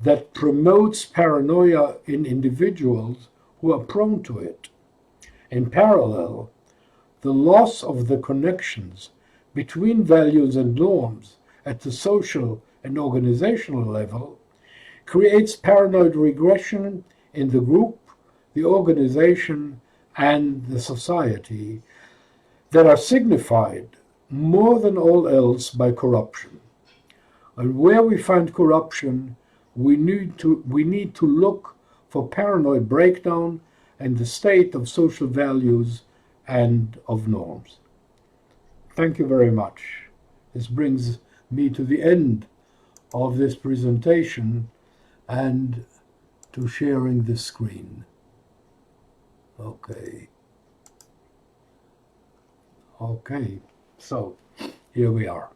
that promotes paranoia in individuals who are prone to it. In parallel, the loss of the connections between values and norms at the social and organizational level creates paranoid regression in the group, the organization, and the society that are signified more than all else by corruption. And where we find corruption, we need to look for paranoid breakdown and the state of social values and of norms. Thank you very much. This brings me to the end of this presentation and to sharing the screen. Okay, so here we are.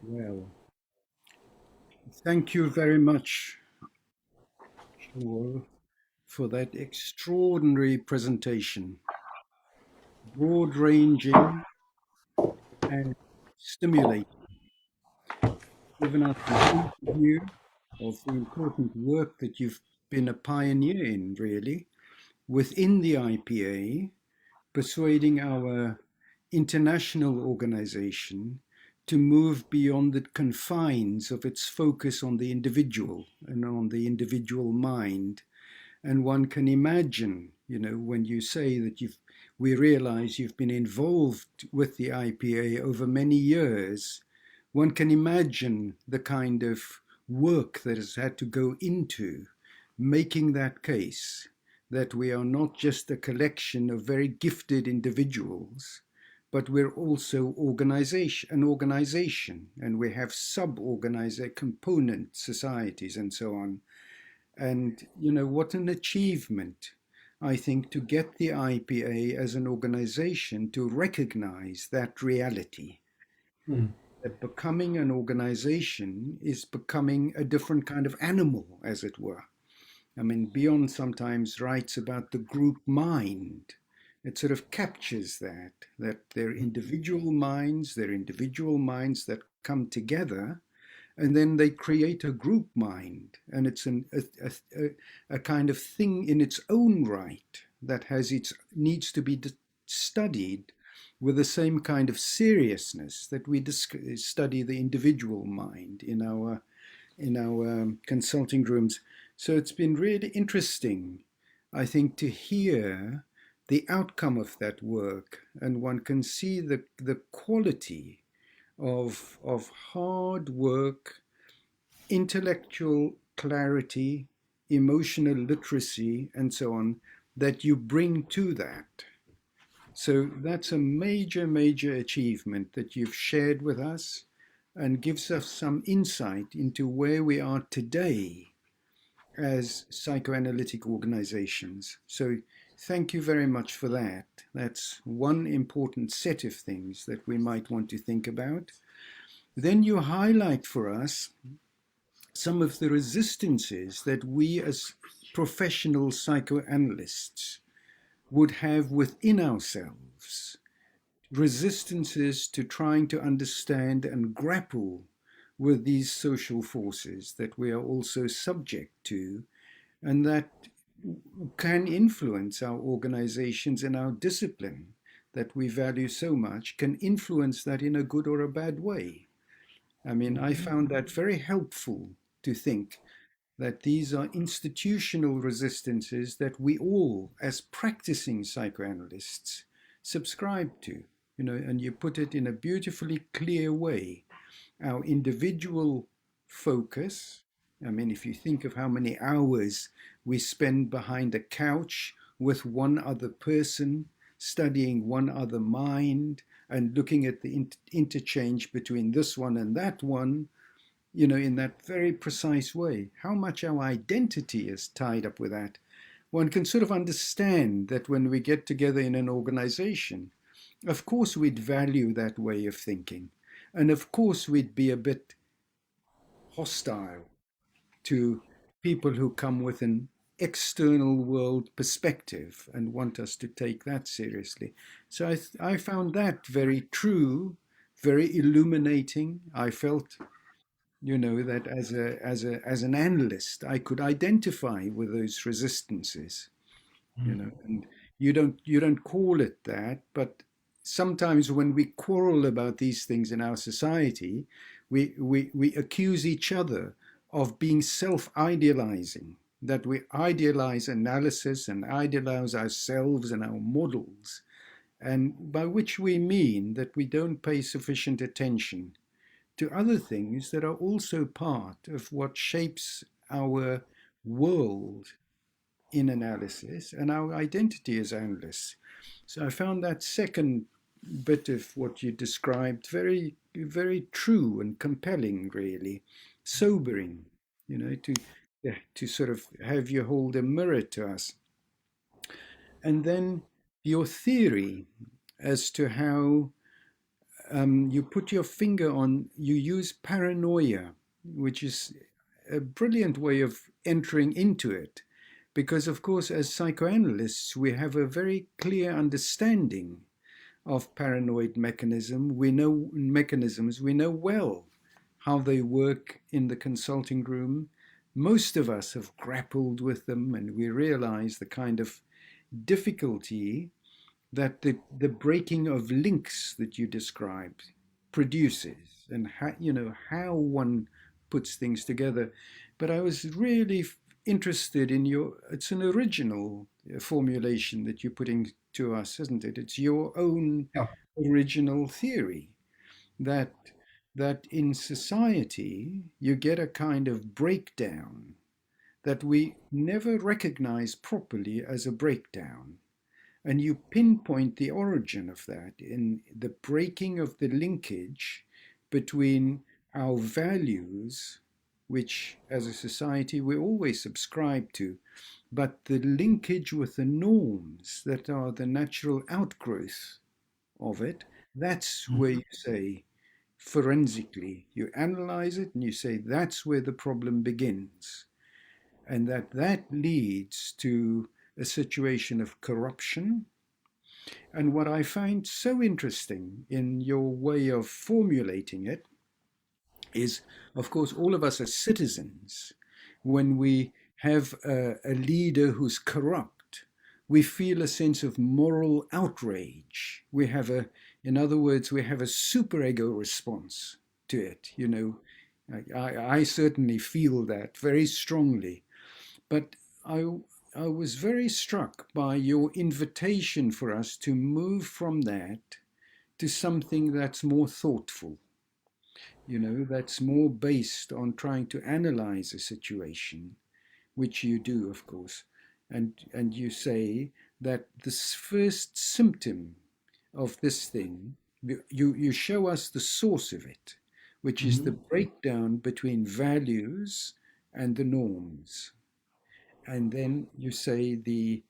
Well, thank you very much, Shmuel, for that extraordinary presentation. Broad-ranging and stimulating. Given us an overview of the important work that you've been a pioneer in, really, within the IPA, persuading our international organization to move beyond the confines of its focus on the individual and on the individual mind. And one can imagine, when you say that we realize you've been involved with the IPA over many years, one can imagine the kind of work that has had to go into making that case that we are not just a collection of very gifted individuals, but we're also an organization, and we have sub-organized component societies and so on. And, what an achievement, I think, to get the IPA as an organization to recognize that reality. That becoming an organization is becoming a different kind of animal, as it were. I mean, Beyond sometimes writes about the group mind, it sort of captures that they're individual minds, that come together, and then they create a group mind, and it's a kind of thing in its own right that needs to be studied with the same kind of seriousness that we study the individual mind in our consulting rooms. So it's been really interesting, I think, to hear the outcome of that work, and one can see the quality of hard work, intellectual clarity, emotional literacy, and so on, that you bring to that. So that's a major, major achievement that you've shared with us and gives us some insight into where we are today as psychoanalytic organizations. So thank you very much for that. That's one important set of things that we might want to think about. Then you highlight for us some of the resistances that we as professional psychoanalysts would have within ourselves, resistances to trying to understand and grapple with these social forces that we are also subject to, and that can influence our organizations and our discipline that we value so much, can influence that in a good or a bad way. I mean, I found that very helpful to think that these are institutional resistances that we all, as practicing psychoanalysts, subscribe to, and you put it in a beautifully clear way. Our individual focus, I mean, if you think of how many hours we spend behind a couch with one other person, studying one other mind, and looking at the interchange between this one and that one, in that very precise way, how much our identity is tied up with that. One can sort of understand that when we get together in an organization, of course we'd value that way of thinking. And of course we'd be a bit hostile to people who come with an external world perspective and want us to take that seriously. So I found that very true, very illuminating. I felt that as an analyst I could identify with those resistances, and you don't call it that, but sometimes when we quarrel about these things in our society, we accuse each other of being self-idealizing, that we idealize analysis and idealize ourselves and our models, and by which we mean that we don't pay sufficient attention to other things that are also part of what shapes our world in analysis and our identity as analysts. So I found that second bit of what you described very, very true and compelling, really sobering, to sort of have you hold a mirror to us. And then your theory as to how you put your finger on, you use paranoia, which is a brilliant way of entering into it. Because, of course, as psychoanalysts, we have a very clear understanding of paranoid mechanisms. We know well how they work in the consulting room. Most of us have grappled with them, and we realize the kind of difficulty that the breaking of links that you described produces, and how one puts things together. But I was really interested in it's an original formulation that you're putting to us, isn't it? It's your own original theory that in society you get a kind of breakdown that we never recognize properly as a breakdown. And you pinpoint the origin of that in the breaking of the linkage between our values, which as a society we always subscribe to, but the linkage with the norms that are the natural outgrowth of it. That's where you say, forensically, you analyze it and you say that's where the problem begins. And that leads to a situation of corruption, And what I find so interesting in your way of formulating it is, of course, all of us as citizens, when we have a leader who's corrupt, we feel a sense of moral outrage. We have in other words, we have a superego response to it. You know, I certainly feel that very strongly. But I, I was very struck by your invitation for us to move from that to something that's more thoughtful, that's more based on trying to analyze a situation, which you do, of course. And you say that this first symptom of this thing, you show us the source of it, which is the breakdown between values and the norms. And then you say the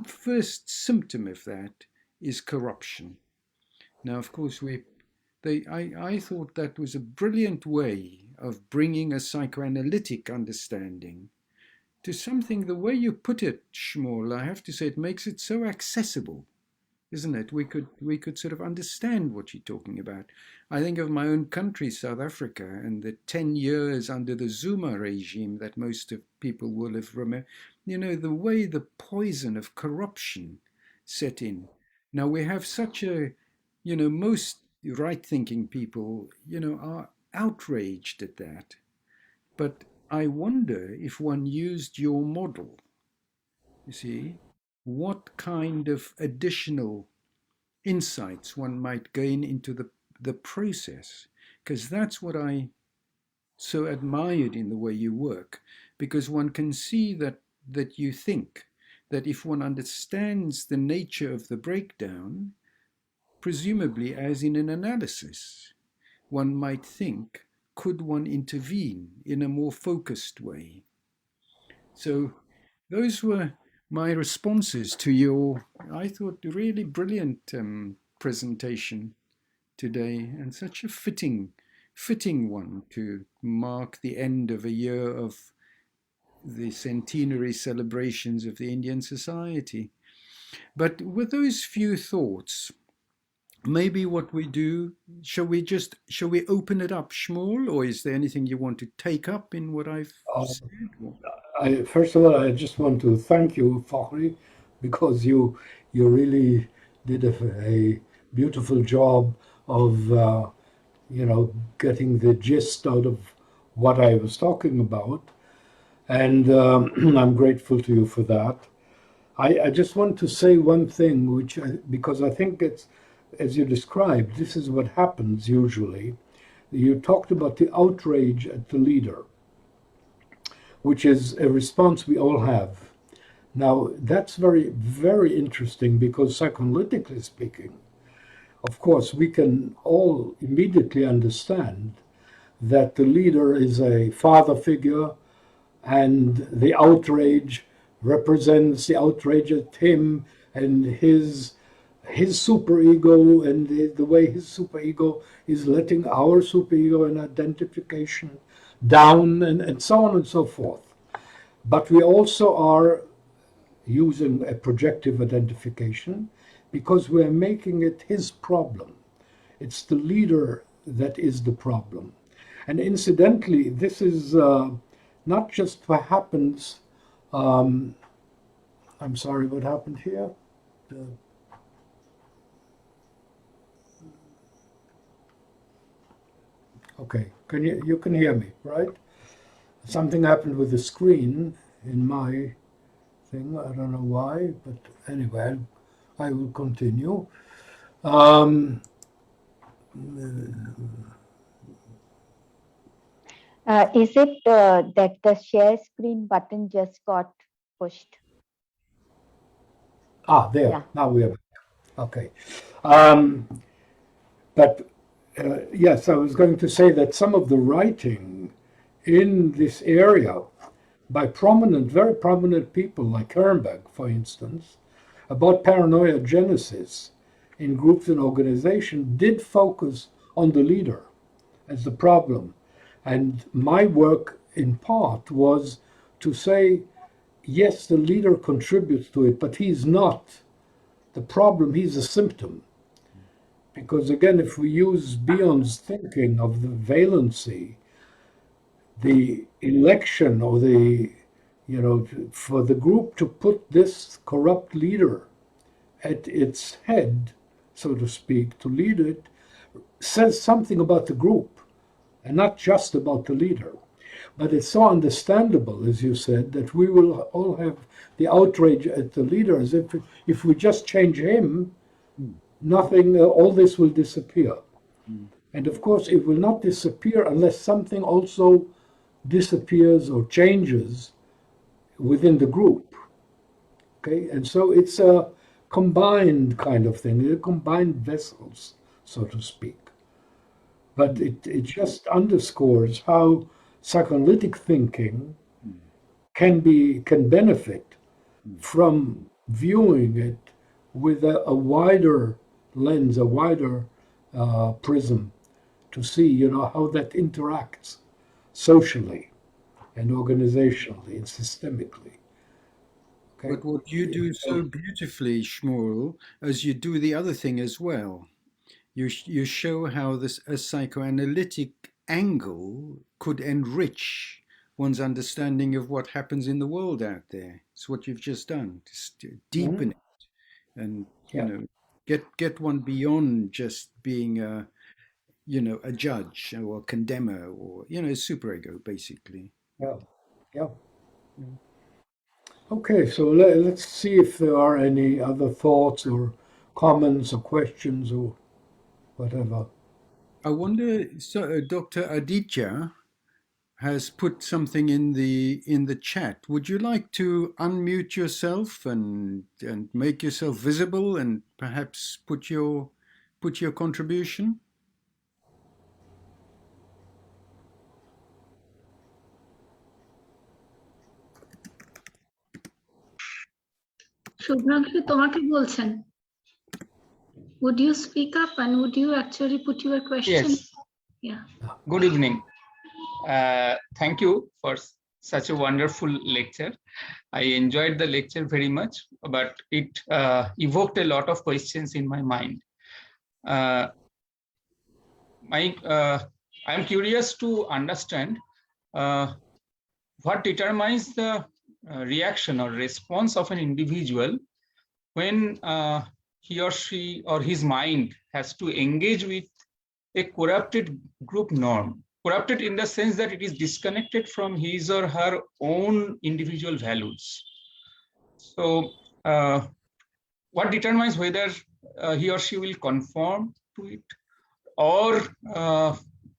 first symptom of that is corruption. Now, of course, I thought that was a brilliant way of bringing a psychoanalytic understanding to something. The way you put it, Shmuel, I have to say, it makes it so accessible, isn't it? We could sort of understand what you're talking about. I think of my own country, South Africa, and the 10 years under the Zuma regime that most of people will have remembered. The way the poison of corruption set in. Now we have such most right-thinking people, are outraged at that. But I wonder if one used your model, you see, what kind of additional insights one might gain into the process. Because that's what I so admired in the way you work, because one can see that you think that if one understands the nature of the breakdown, presumably as in an analysis, one might think, could one intervene in a more focused way? So those were my responses to your, I thought, really brilliant presentation today, and such a fitting one to mark the end of a year of the centenary celebrations of the Indian Society. But with those few thoughts, maybe what we do, shall we open it up, Shmuel, or is there anything you want to take up in what I've said? First of all, I just want to thank you, Fakhry, because you really did a beautiful job of getting the gist out of what I was talking about, and I'm grateful to you for that. I just want to say one thing, because I think it's, as you described, this is what happens usually. You talked about the outrage at the leader, which is a response we all have. Now, that's very, very interesting, because psychoanalytically speaking, of course, we can all immediately understand that the leader is a father figure, and the outrage represents the outrage at him and his superego, and the way his superego is letting our superego and identification down, and so on and so forth. But we also are using a projective identification because we're making it his problem. It's the leader that is the problem. And incidentally, this is not just what happens. I'm sorry, what happened here? Okay, you can hear me, right? Something happened with the screen in my thing. I don't know why, but anyway, I will continue. Is it that the share screen button just got pushed? There. Yeah. Now we have it. Okay. But yes, I was going to say that some of the writing in this area by very prominent people like Kernberg, for instance, about paranoia genesis in groups and organizations did focus on the leader as the problem. And my work in part was to say, yes, the leader contributes to it, but he's not the problem, he's a symptom. Because again, if we use Bion's thinking of the valency, the election or the, for the group to put this corrupt leader at its head, so to speak, to lead it, says something about the group and not just about the leader. But it's so understandable, as you said, that we will all have the outrage at the leader as if we just change him, nothing, all this will disappear. And of course, it will not disappear unless something also disappears or changes within the group. Okay, and so it's a combined kind of thing, they're combined vessels, so to speak. But it just underscores how psychoanalytic thinking can benefit from viewing it with a wider lens, a wider prism, to see, how that interacts socially and organizationally and systemically. Okay? But what you do so beautifully, Shmuel, as you do the other thing as well, you show how a psychoanalytic angle could enrich one's understanding of what happens in the world out there. It's what you've just done, just deepen it and get one beyond just being a judge or a condemner or a superego, basically. Yeah. Okay, so let's see if there are any other thoughts or comments or questions or whatever. I wonder, so, Dr. Aditya has put something in the chat. Would you like to unmute yourself and make yourself visible and perhaps put your contribution? Subhrangshu তোমাকে বলছেন। Would you speak up and would you actually put your question? Yes. Yeah. Good evening. Thank you for such a wonderful lecture. I enjoyed the lecture very much, but it evoked a lot of questions in my mind. I'm curious to understand what determines the reaction or response of an individual when he or she or his mind has to engage with a corrupted group norm. Corrupted in the sense that it is disconnected from his or her own individual values. So what determines whether he or she will conform to it or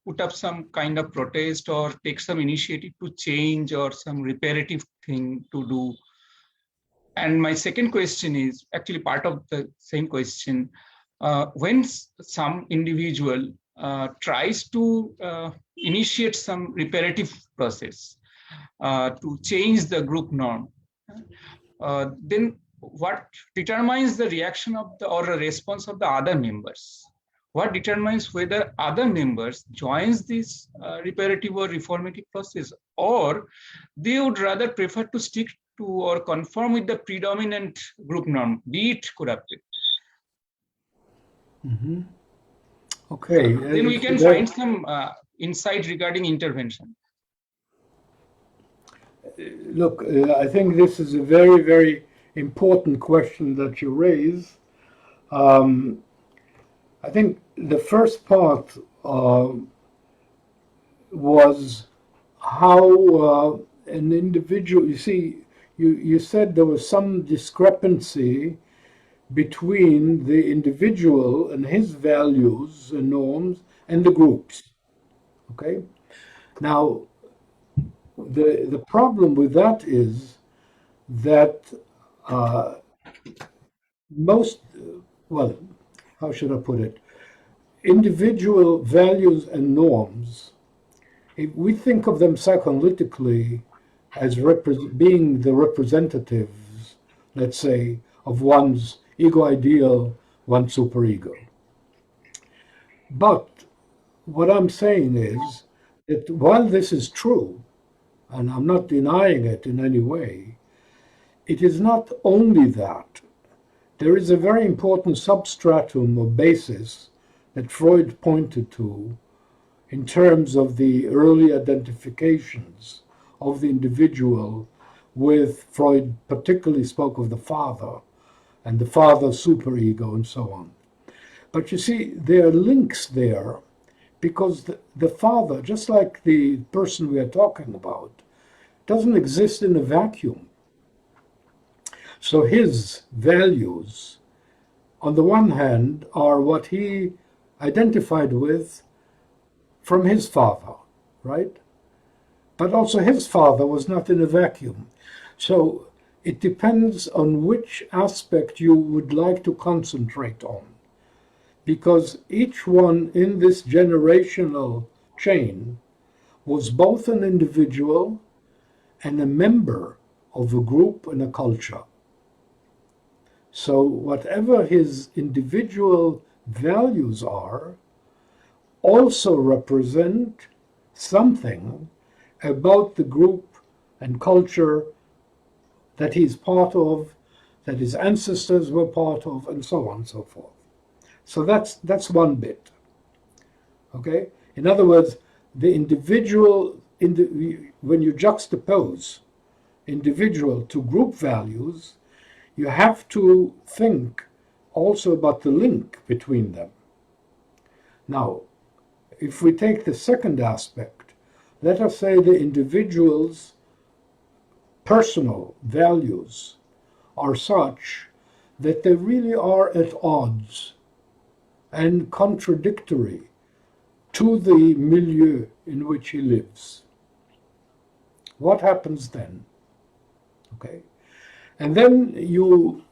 put up some kind of protest or take some initiative to change or some reparative thing to do? And my second question is actually part of the same question. When some individual tries to initiate some reparative process to change the group norm, then what determines the reaction of or the response of the other members? What determines whether other members joins this reparative or reformative process, or they would rather prefer to stick to or conform with the predominant group norm, be it corrupted? Mm-hmm. Okay. Then we can find some insight regarding intervention. Look, I think this is a very, very important question that you raise. I think the first part was how an individual, you see, you said there was some discrepancy between the individual and his values and norms and the groups. Okay? Now, the problem with that is that how should I put it? Individual values and norms, if we think of them psychoanalytically as being the representatives, let's say, of one's ego ideal, one's superego. But what I'm saying is that while this is true, and I'm not denying it in any way, it is not only that. there is a very important substratum or basis that Freud pointed to in terms of the early identifications of the individual with, Freud particularly spoke of the father and the father's superego and so on. But you see, there are links there because the father, just like the person we are talking about, doesn't exist in a vacuum. So his values, on the one hand, are what he identified with from his father, right? But also his father was not in a vacuum. So it depends on which aspect you would like to concentrate on. Because each one in this generational chain was both an individual and a member of a group and a culture. So whatever his individual values are, also represent something about the group and culture that he's part of, that his ancestors were part of, and so on and so forth. So that's one bit. Okay? In other words, the individual, when you juxtapose individual to group values, you have to think also about the link between them. Now, if we take the second aspect, let us say the individual's personal values are such that they really are at odds and contradictory to the milieu in which he lives. What happens then? Okay, and then you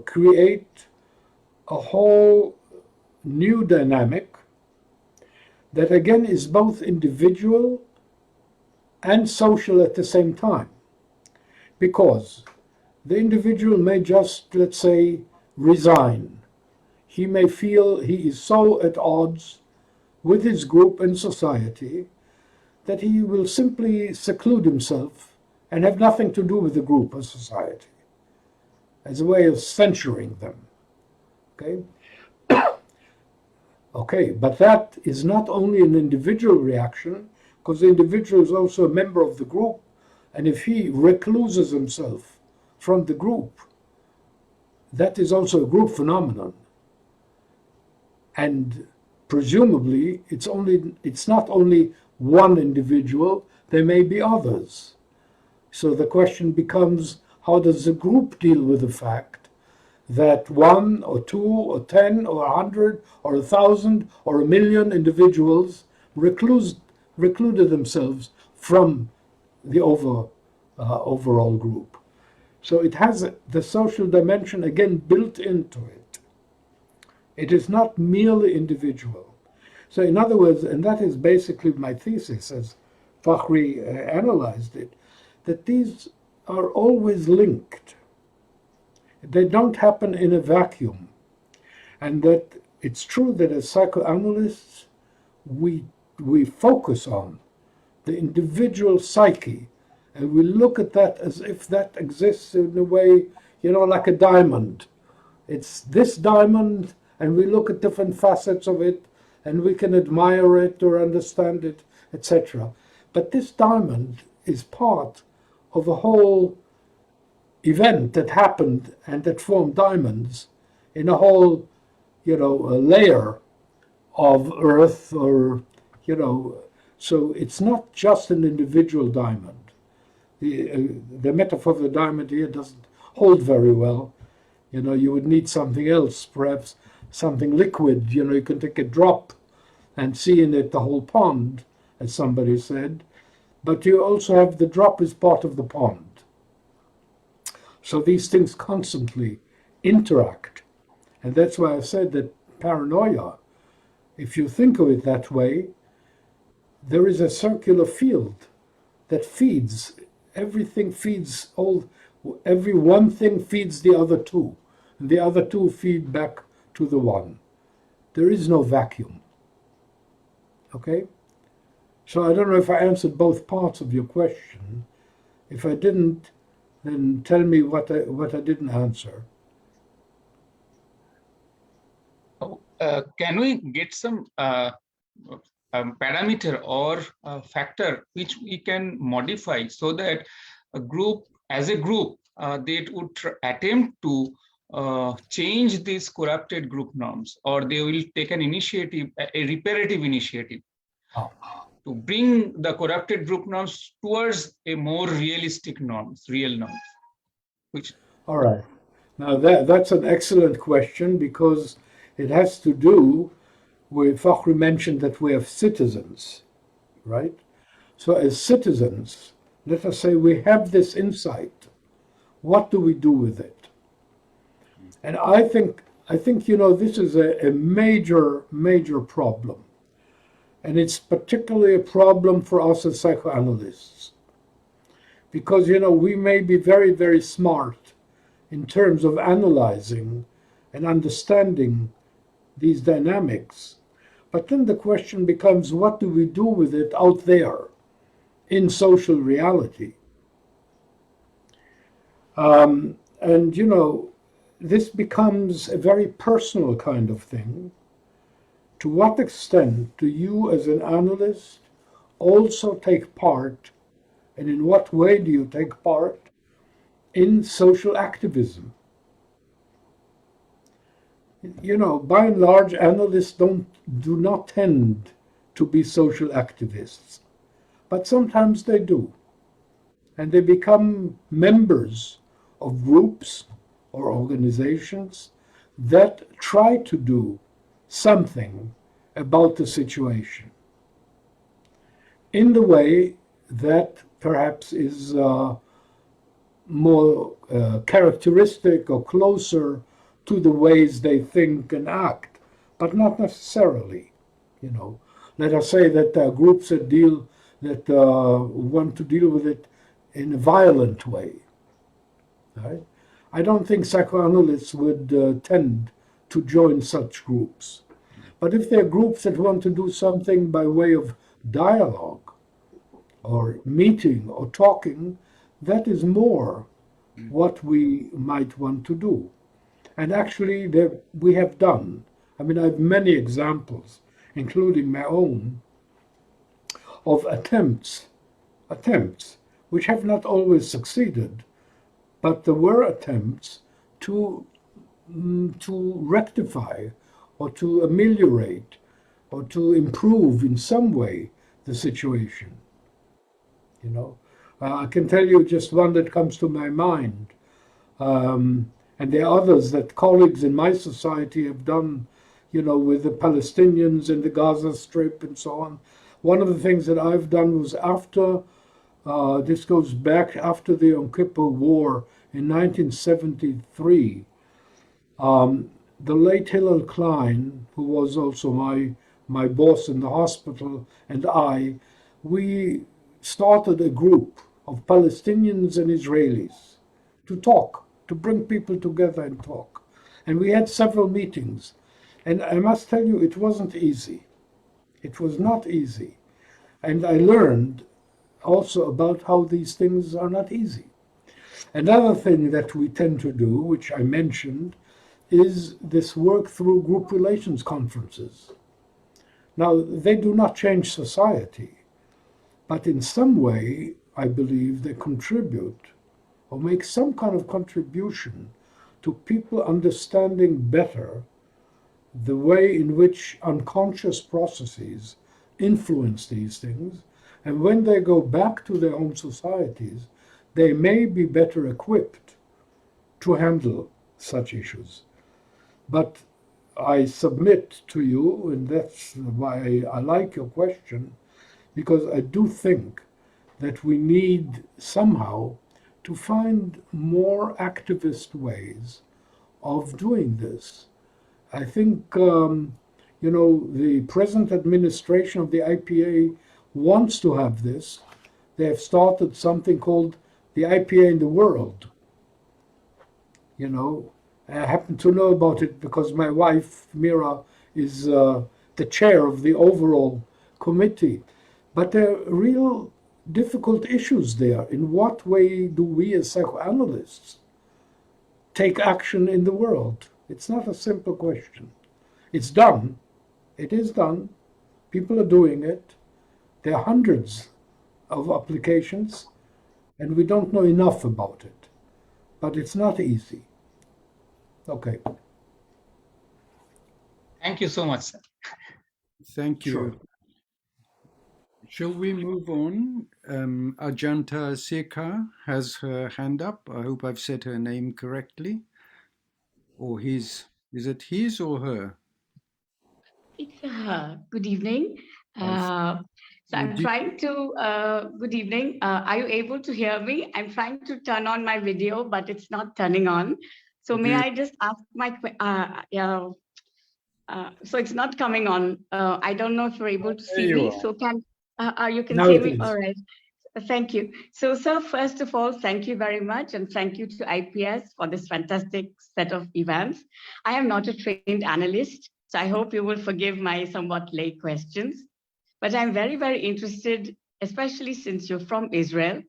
create a whole new dynamic that again is both individual and social at the same time, because the individual may just, let's say, resign. He may feel he is so at odds with his group and society that he will simply seclude himself and have nothing to do with the group or society, as a way of censuring them. Okay? Okay, but that is not only an individual reaction, because the individual is also a member of the group, and if he recluses himself from the group, that is also a group phenomenon. And presumably, it's not only one individual, there may be others. So the question becomes, how does the group deal with the fact that 1 or 2 or 10 or 100 or 1,000 or 1,000,000 individuals recluded themselves from the overall group? So it has the social dimension again built into it. It is not merely individual. So in other words, and that is basically my thesis as Fakhry analyzed it, that these are always linked. They don't happen in a vacuum. And that it's true that as psychoanalysts, we focus on the individual psyche, and we look at that as if that exists in a way, like a diamond. It's this diamond, and we look at different facets of it, and we can admire it or understand it, etc. But this diamond is part of a whole event that happened and that formed diamonds in a whole, a layer of earth, or, so it's not just an individual diamond. The metaphor of the diamond here doesn't hold very well. You would need something else, perhaps something liquid. You can take a drop and see in it the whole pond, as somebody said. But you also have the drop as part of the pond. So these things constantly interact. And that's why I said that paranoia, if you think of it that way, there is a circular field that feeds. Everything feeds every one thing feeds the other two. And the other two feed back to the one. There is no vacuum. Okay? So I don't know if I answered both parts of your question. If I didn't, then tell me what I didn't answer. Can we get some parameter or factor which we can modify so that a group, as a group, they would attempt to change these corrupted group norms, or they will take an initiative, a reparative initiative, to bring the corrupted group norms towards a more realistic norms, real norms? Which... All right. Now that's an excellent question, because it has to do with, Fakhry mentioned that we have citizens, right? So as citizens, let us say we have this insight. What do we do with it? And I think this is a major problem. And it's particularly a problem for us as psychoanalysts. Because, we may be very, very smart in terms of analyzing and understanding these dynamics. But then the question becomes, what do we do with it out there in social reality? And, this becomes a very personal kind of thing. To what extent do you as an analyst also take part, and in what way do you take part in social activism? By and large, analysts do not tend to be social activists, but sometimes they do. And they become members of groups or organizations that try to do something about the situation in the way that perhaps is more characteristic or closer to the ways they think and act, but not necessarily. Let us say that there are groups that want to deal with it in a violent way. Right? I don't think psychoanalysts would tend to join such groups. But if there are groups that want to do something by way of dialogue or meeting or talking, that is more what we might want to do. And actually, we have done. I have many examples, including my own, of attempts which have not always succeeded, but there were attempts to rectify or to ameliorate or to improve in some way the situation. I can tell you just one that comes to my mind. And there are others that colleagues in my society have done, with the Palestinians in the Gaza Strip and so on. One of the things that I've done was this goes back after the Yom Kippur War in 1973. The late Hillel Klein, who was also my boss in the hospital, and we started a group of Palestinians and Israelis to talk, to bring people together and talk. And we had several meetings. And I must tell you, it wasn't easy. It was not easy. And I learned also about how these things are not easy. Another thing that we tend to do, which I mentioned, is this work through group relations conferences. Now, they do not change society, but in some way, I believe they contribute or make some kind of contribution to people understanding better the way in which unconscious processes influence these things. And when they go back to their own societies, they may be better equipped to handle such issues. But I submit to you, and that's why I like your question, because I do think that we need somehow to find more activist ways of doing this. I think, the present administration of the IPA wants to have this. They have started something called the IPA in the World. I happen to know about it because my wife, Mira, is the chair of the overall committee. But there are real difficult issues there. In what way do we as psychoanalysts take action in the world? It's not a simple question. It's done. It is done. People are doing it. There are hundreds of applications, and we don't know enough about it. But it's not easy. Okay. Thank you so much, sir. Thank you. Sure. Shall we move on? Ajanta Sekha has her hand up. I hope I've said her name correctly. Or his. Is it his or her? It's good evening. So I'm trying to, good evening. Are you able to hear me? I'm trying to turn on my video, but it's not turning on. So may I just ask my, so it's not coming on. I don't know if you're able to see me. So you can see me? All right. Thank you. So, sir, first of all, thank you very much. And thank you to IPS for this fantastic set of events. I am not a trained analyst, so I hope you will forgive my somewhat late questions. But I'm very, very interested, especially since you're from Israel.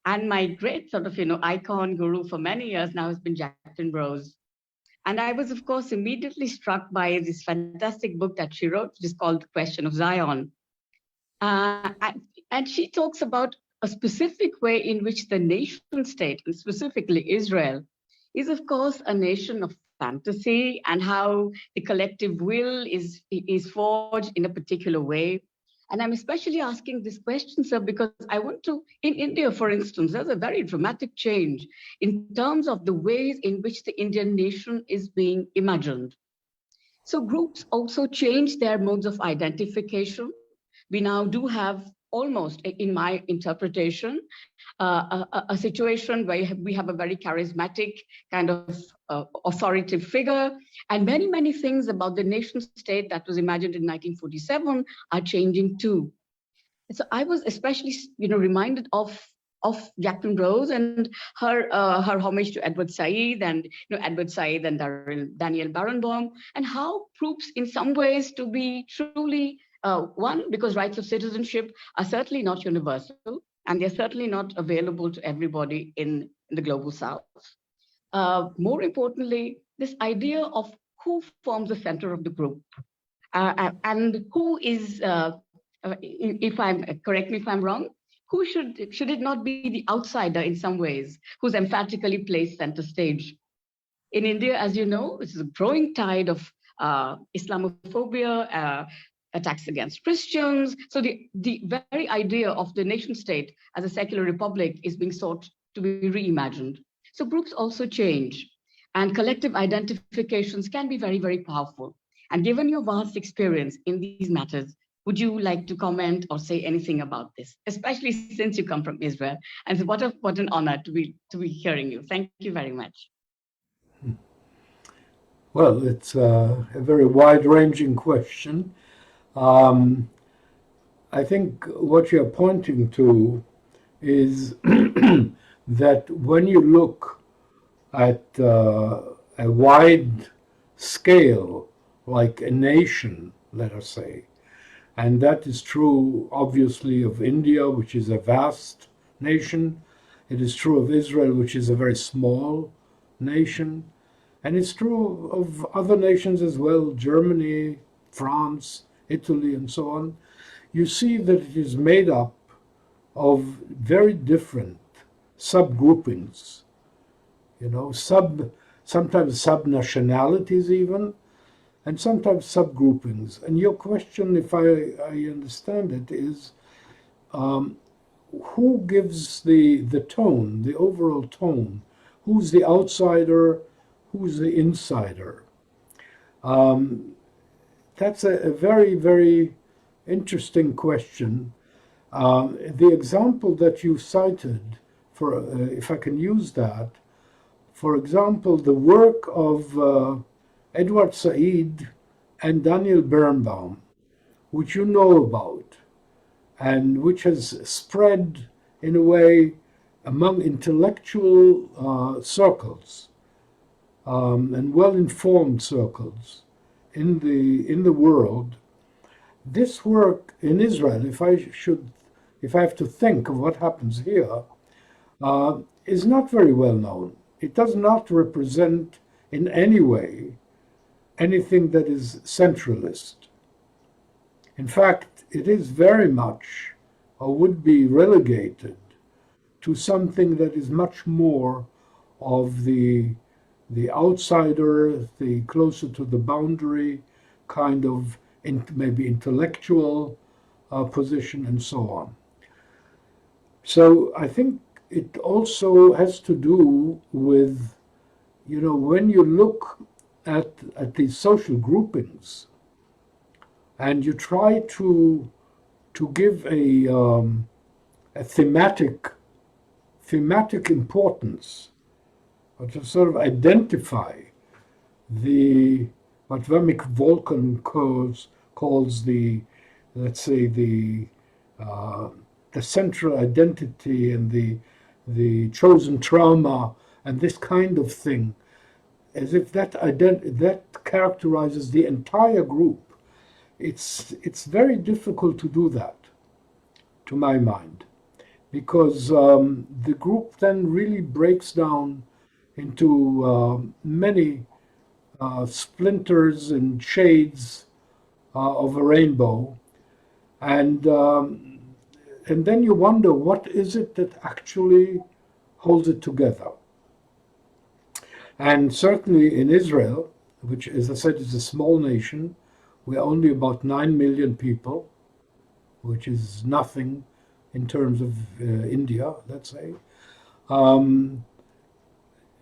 And my great sort of, icon guru for many years now has been Jacqueline Rose. And I was, of course, immediately struck by this fantastic book that she wrote, which is called The Question of Zion. And she talks about a specific way in which the nation state, and specifically Israel, is, of course, a nation of fantasy, and how the collective will is forged in a particular way. And I'm especially asking this question, sir, because I want to, in India, for instance, there's a very dramatic change in terms of the ways in which the Indian nation is being imagined. So groups also change their modes of identification. We now do have almost, in my interpretation, a situation where we have a very charismatic kind of authoritative figure, and many, many things about the nation state that was imagined in 1947 are changing too. So I was especially, reminded of Jacqueline Rose and her homage to Edward Said, and Edward Said and Daniel Barenboim, and how proofs in some ways to be truly one, because rights of citizenship are certainly not universal, and they're certainly not available to everybody in the global South. More importantly, this idea of who forms the center of the group, and who is, correct me if I'm wrong, who should it not be the outsider in some ways, who's emphatically placed center stage? In India, as you know, it's a growing tide of Islamophobia, attacks against Christians. So the very idea of the nation state as a secular republic is being sought to be reimagined. So groups also change, and collective identifications can be very, very powerful. And given your vast experience in these matters, would you like to comment or say anything about this, especially since you come from Israel? And what an honor to be hearing you. Thank you very much. Well, it's a very wide-ranging question. I think what you're pointing to is that when you look at a wide scale, like a nation, let us say, and that is true, obviously, of India, which is a vast nation. It is true of Israel, which is a very small nation. And it's true of other nations as well, Germany, France, Italy, and so on. You see that it is made up of very different subgroupings, sometimes sub-nationalities even, and sometimes subgroupings. And your question, if I understand it, is who gives the tone, the overall tone? Who's the outsider? Who's the insider? That's a very, very interesting question. The example that you cited, if I can use that, for example, the work of Edward Said and Daniel Barenboim, which you know about, and which has spread in a way among intellectual circles and well-informed circles in the world. This work in Israel, if if I have to think of what happens here, is not very well known. It does not represent in any way anything that is centralist. In fact, it is very much, or would be relegated to something that is much more of the outsider, the closer to the boundary kind of maybe intellectual position and so on. So I think it also has to do with, when you look at these social groupings and you try to give a thematic importance, or to sort of identify what Vermick Volkan calls the, let's say, the central identity and the chosen trauma and this kind of thing, as if that characterizes the entire group. It's very difficult to do that, to my mind, because the group then really breaks down into many splinters and shades of a rainbow, and then you wonder, what is it that actually holds it together? And certainly in Israel, which, as I said, is a small nation, we're only about 9 million people, which is nothing in terms of India, let's say.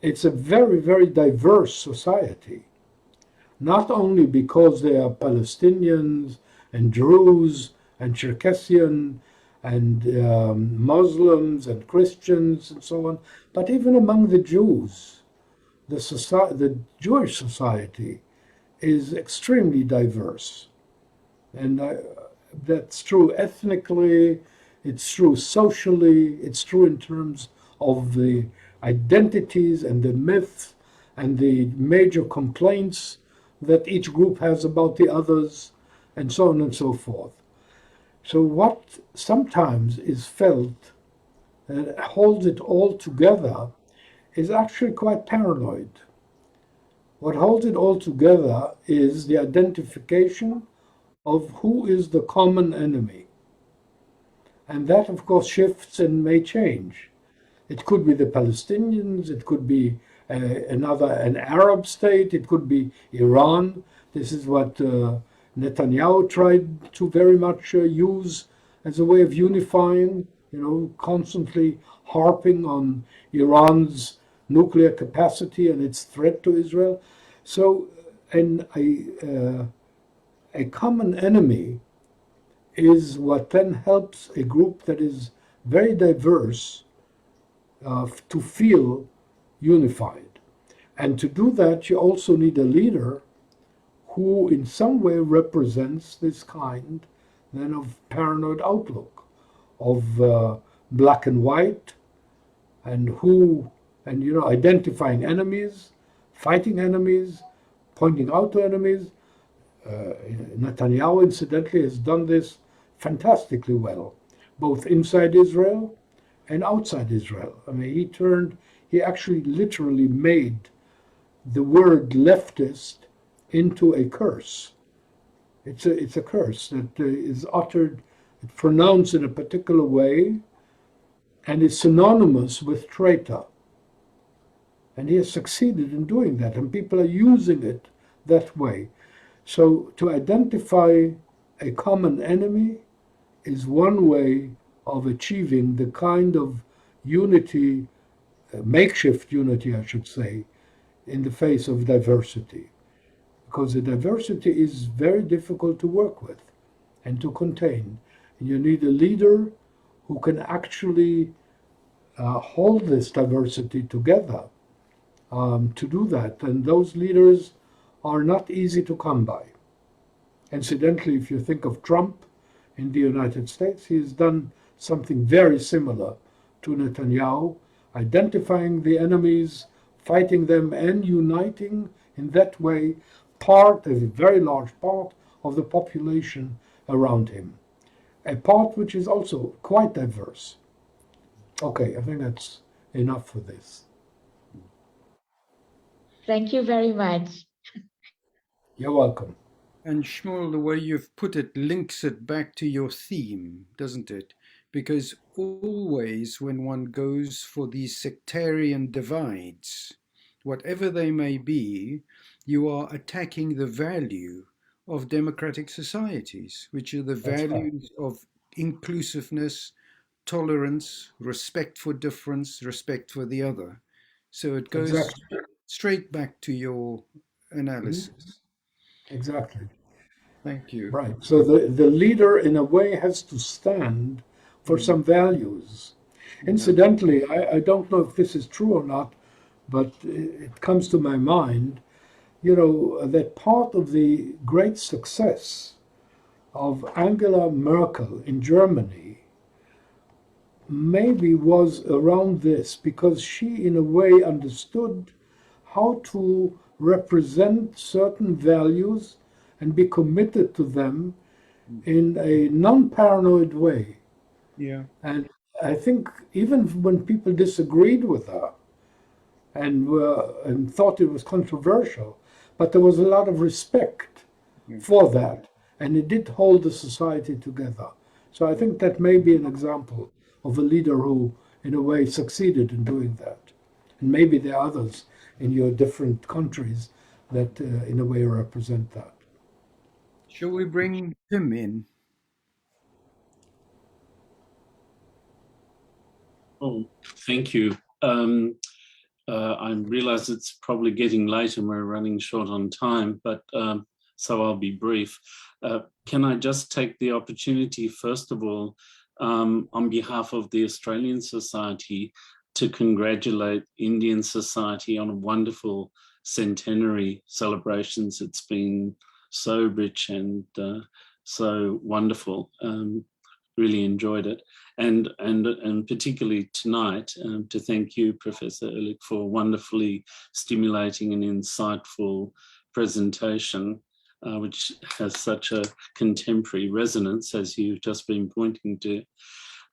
It's a very, very diverse society, not only because there are Palestinians and Druze and Cherkessian and Muslims and Christians and so on, but even among the Jews, the Jewish society is extremely diverse. And that's true ethnically, it's true socially, it's true in terms of the identities and the myths and the major complaints that each group has about the others, and so on and so forth. So what sometimes is felt and holds it all together is actually quite paranoid. What holds it all together is the identification of who is the common enemy. And that, of course, shifts and may change. It could be the Palestinians, it could be an Arab state, it could be Iran. This is what Netanyahu tried to very much use as a way of unifying, constantly harping on Iran's nuclear capacity and its threat to Israel. So a common enemy is what then helps a group that is very diverse to feel unified. And to do that, you also need a leader who in some way represents this kind then of paranoid outlook, of black and white, and identifying enemies, fighting enemies, pointing out to enemies. Netanyahu, incidentally, has done this fantastically well, both inside Israel and outside Israel. I mean, he actually literally made the word leftist into a curse. It's a curse that is uttered, pronounced in a particular way, and is synonymous with traitor. And he has succeeded in doing that, and people are using it that way. So to identify a common enemy is one way of achieving the kind of unity, makeshift unity, I should say, in the face of diversity. Because the diversity is very difficult to work with and to contain. And you need a leader who can actually hold this diversity together to do that. And those leaders are not easy to come by. Incidentally, if you think of Trump in the United States, he has done something very similar to Netanyahu, identifying the enemies, fighting them, and uniting in that way a very large part of the population around him. a part which is also quite diverse. Okay, I think that's enough for this. Thank you very much. You're welcome. And Shmuel, the way you've put it links it back to your theme, doesn't it? Because always when one goes for these sectarian divides, whatever they may be, you are attacking the value of democratic societies, which are the That's right. values of inclusiveness, tolerance, respect for difference, respect for the other. So it goes Exactly. straight back to your analysis. Exactly. Thank you. Right. So the leader, in a way, has to stand for some values. Incidentally, I don't know if this is true or not, but it comes to my mind, that part of the great success of Angela Merkel in Germany maybe was around this, because she, in a way, understood how to represent certain values and be committed to them in a non-paranoid way. Yeah. And I think even when people disagreed with her and thought it was controversial, but there was a lot of respect for that, and it did hold the society together. So I think that may be an example of a leader who, in a way, succeeded in doing that. And maybe there are others in your different countries that, in a way, represent that. Shall we bring Tim in? Oh, thank you. I realize it's probably getting late and we're running short on time, but so I'll be brief. Can I just take the opportunity, first of all, on behalf of the Australian Society, to congratulate Indian Society on a wonderful centenary celebrations. It's been so rich and so wonderful. Really enjoyed it, and particularly tonight, to thank you, Professor Erlich, for a wonderfully stimulating and insightful presentation, which has such a contemporary resonance, as you've just been pointing to.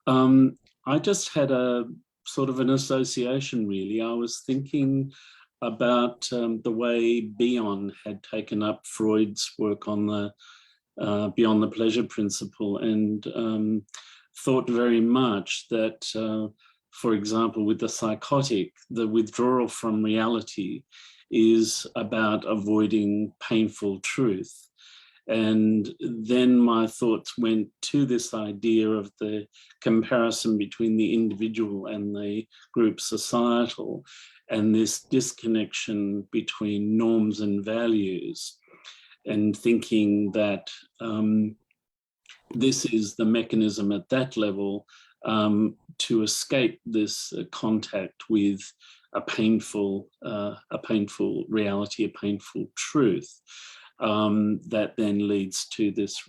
I just had a sort of an association, really. I was thinking about the way Bion had taken up Freud's work on the beyond the pleasure principle, and thought very much that, for example, with the psychotic, the withdrawal from reality is about avoiding painful truth. And then my thoughts went to this idea of the comparison between the individual and the group societal, and this disconnection between norms and values, and thinking that this is the mechanism at that level to escape this contact with a painful reality, a painful truth, that then leads to this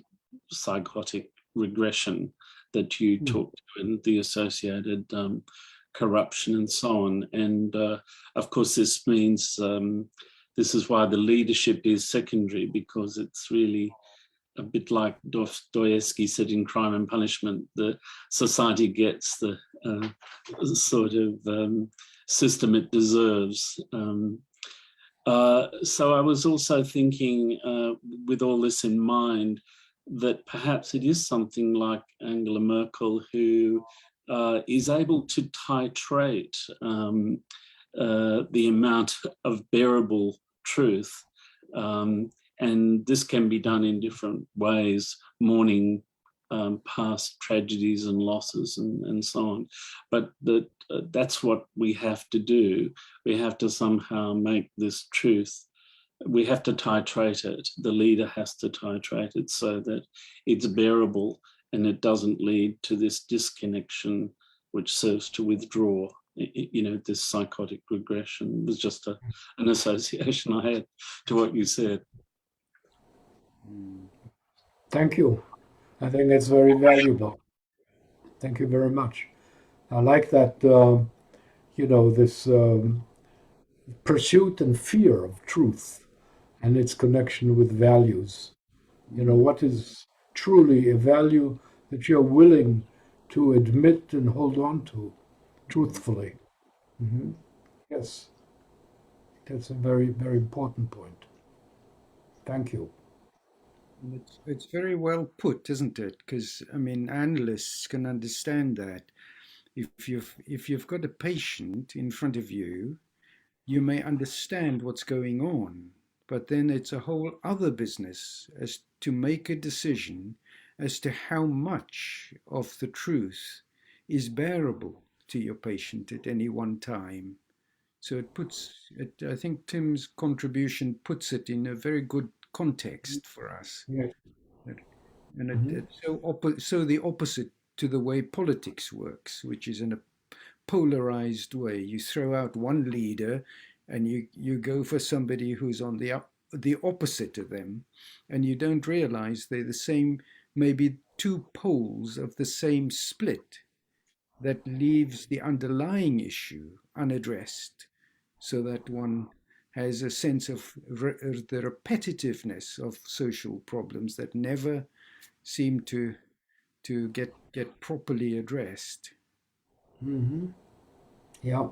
psychotic regression that you talked to, and the associated corruption and so on. And of course, this means this is why the leadership is secondary, because it's really a bit like Dostoevsky said in Crime and Punishment: the society gets the sort of system it deserves. So I was also thinking, with all this in mind, that perhaps it is something like Angela Merkel, who is able to titrate the amount of bearable truth. And this can be done in different ways, mourning past tragedies and losses and so on. But that's what we have to do. We have to somehow make this truth, we have to titrate it. The leader has to titrate it so that it's bearable and it doesn't lead to this disconnection, which serves to withdraw, this psychotic regression. It was just an association I had to what you said. Thank you. I think that's very valuable. Thank you very much. I like that, this pursuit and fear of truth and its connection with values. What is truly a value that you're willing to admit and hold on to truthfully. Mm-hmm. Yes, that's a very, very important point. Thank you. It's very well put, isn't it? Because I mean, analysts can understand that if you've got a patient in front of you, you may understand what's going on, but then it's a whole other business as to make a decision as to how much of the truth is bearable to your patient at any one time. So it puts it, I think Tim's contribution puts it in a very good context for us. Yes. And Mhm. it's so the opposite to the way politics works, which is in a polarized way. You throw out one leader and you go for somebody who's on the opposite of them, and you don't realize they're the same, maybe two poles of the same split that leaves the underlying issue unaddressed, so that one has a sense of the repetitiveness of social problems that never seem to get properly addressed. Mm-hmm. Yeah.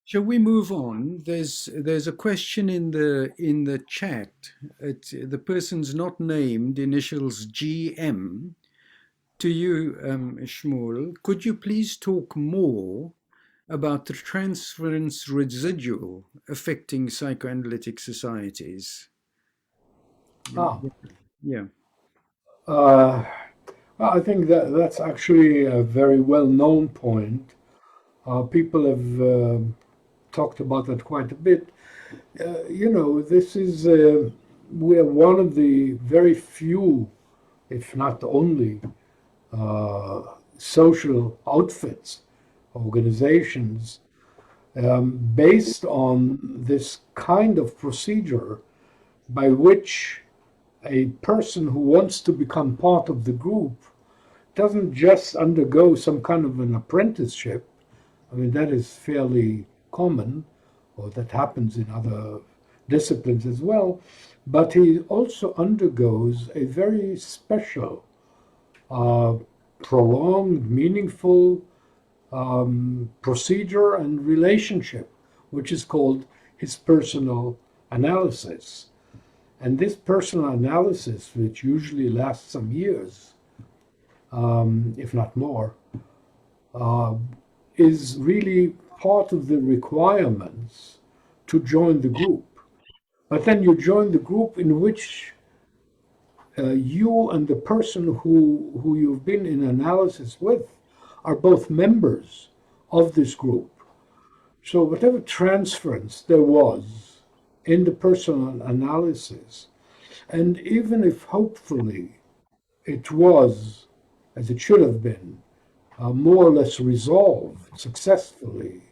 Shall we move on? There's a question in the chat. The person's not named, initials GM. To you, Shmuel, could you please talk more about the transference residual affecting psychoanalytic societies? Ah. Yeah. Well, I think that that's actually a very well-known point. People have talked about that quite a bit. This is we're one of the very few, if not only, social outfits, organizations, based on this kind of procedure by which a person who wants to become part of the group doesn't just undergo some kind of an apprenticeship. I mean, that is fairly common, or that happens in other disciplines as well. But he also undergoes a very special, prolonged, meaningful procedure and relationship, which is called his personal analysis. And this personal analysis, which usually lasts some years, if not more, is really part of the requirements to join the group. But then you join the group in which you and the person who you've been in analysis with are both members of this group. So whatever transference there was in the personal analysis, and even if hopefully it was, as it should have been, more or less resolved successfully,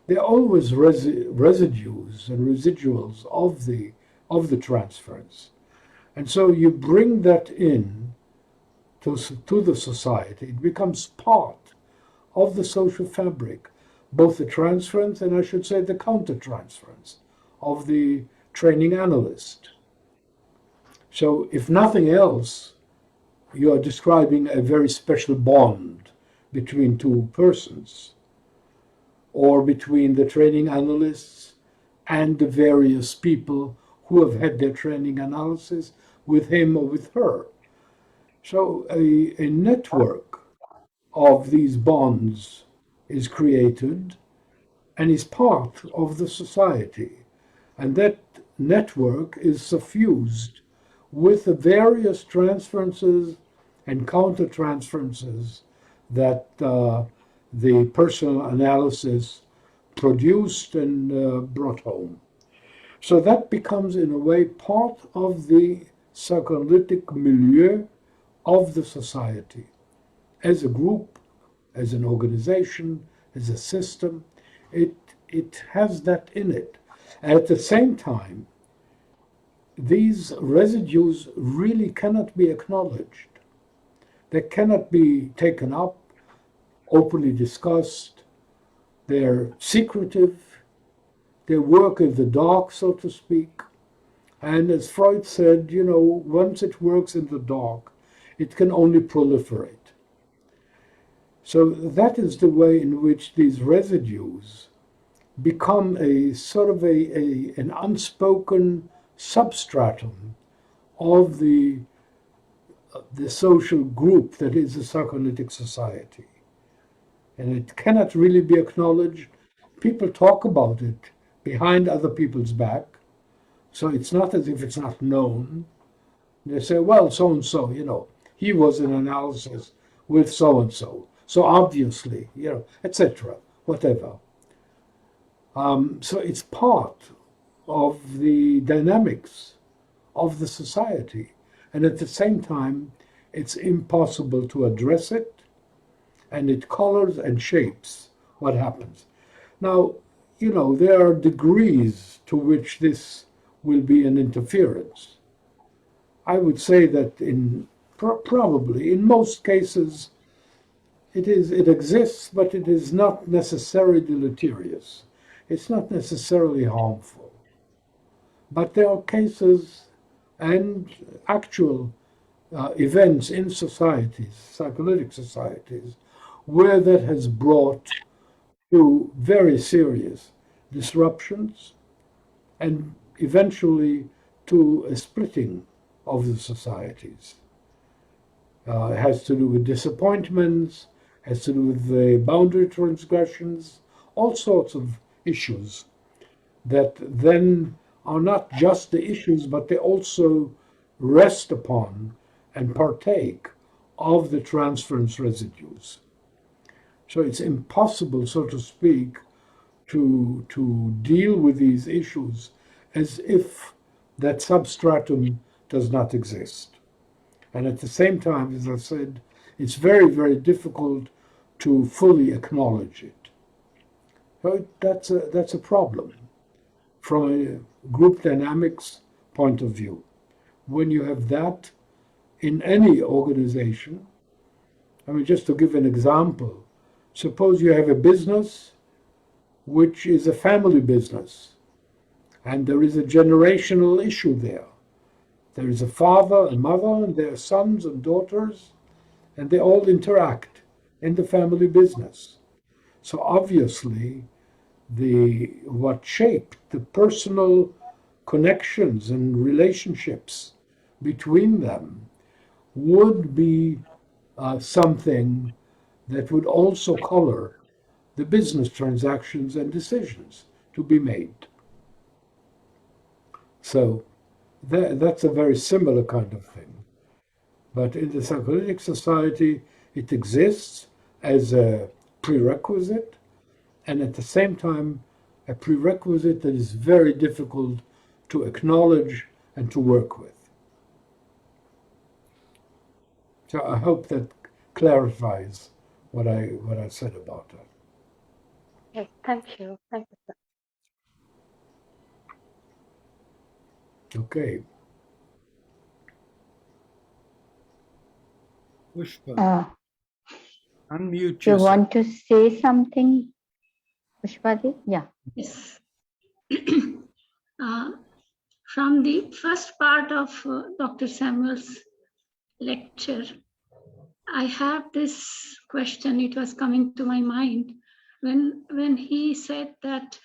there are always residues and residuals of the transference. And so you bring that in to the society. It becomes part of the social fabric, both the transference and I should say the countertransference of the training analyst. So if nothing else, you are describing a very special bond between two persons, or between the training analysts and the various people who have had their training analysis with him or with her. So a network of these bonds is created and is part of the society. And that network is suffused with the various transferences and countertransferences that the personal analysis produced and brought home. So that becomes, in a way, part of the psychoanalytic milieu of the society, as a group, as an organization, as a system. It has that in it. At the same time, these residues really cannot be acknowledged. They cannot be taken up, openly discussed. They're secretive. They work in the dark, so to speak. And as Freud said, once it works in the dark, it can only proliferate. So that is the way in which these residues become a sort of an unspoken substratum of the social group that is a psychoanalytic society. And it cannot really be acknowledged. People talk about it behind other people's back, so it's not as if it's not known. They say, well, so-and-so, he was in analysis with so-and-so, so obviously, etc., whatever. So it's part of the dynamics of the society. And at the same time, it's impossible to address it, and it colors and shapes what happens. Now, there are degrees to which this will be an interference. I would say that probably in most cases, it exists, but it is not necessarily deleterious. It's not necessarily harmful. But there are cases and actual events in societies, psychoanalytic societies, where that has brought to very serious disruptions and eventually to a splitting of the societies. It has to do with disappointments, has to do with the boundary transgressions, all sorts of issues that then are not just the issues, but they also rest upon and partake of the transference residues. So it's impossible, so to speak, to deal with these issues as if that substratum does not exist. And at the same time, as I said, it's very, very difficult to fully acknowledge it. So that's a problem from a group dynamics point of view. When you have that in any organization, just to give an example, suppose you have a business which is a family business, and there is a generational issue there. There is a father and mother, and there are sons and daughters, and they all interact in the family business. So obviously, what shaped the personal connections and relationships between them would be something that would also color the business transactions and decisions to be made. So that's a very similar kind of thing. But in the Psychoanalytic Society, it exists as a prerequisite, and at the same time, a prerequisite that is very difficult to acknowledge and to work with. So I hope that clarifies what I said about that. Yes, thank you. Thank you, sir. Okay. Pushpa, unmute You yourself. want to say something, Pushpadi? Yeah. Yes. From the first part of Dr. Samuel's lecture, I have this question. It was coming to my mind when he said that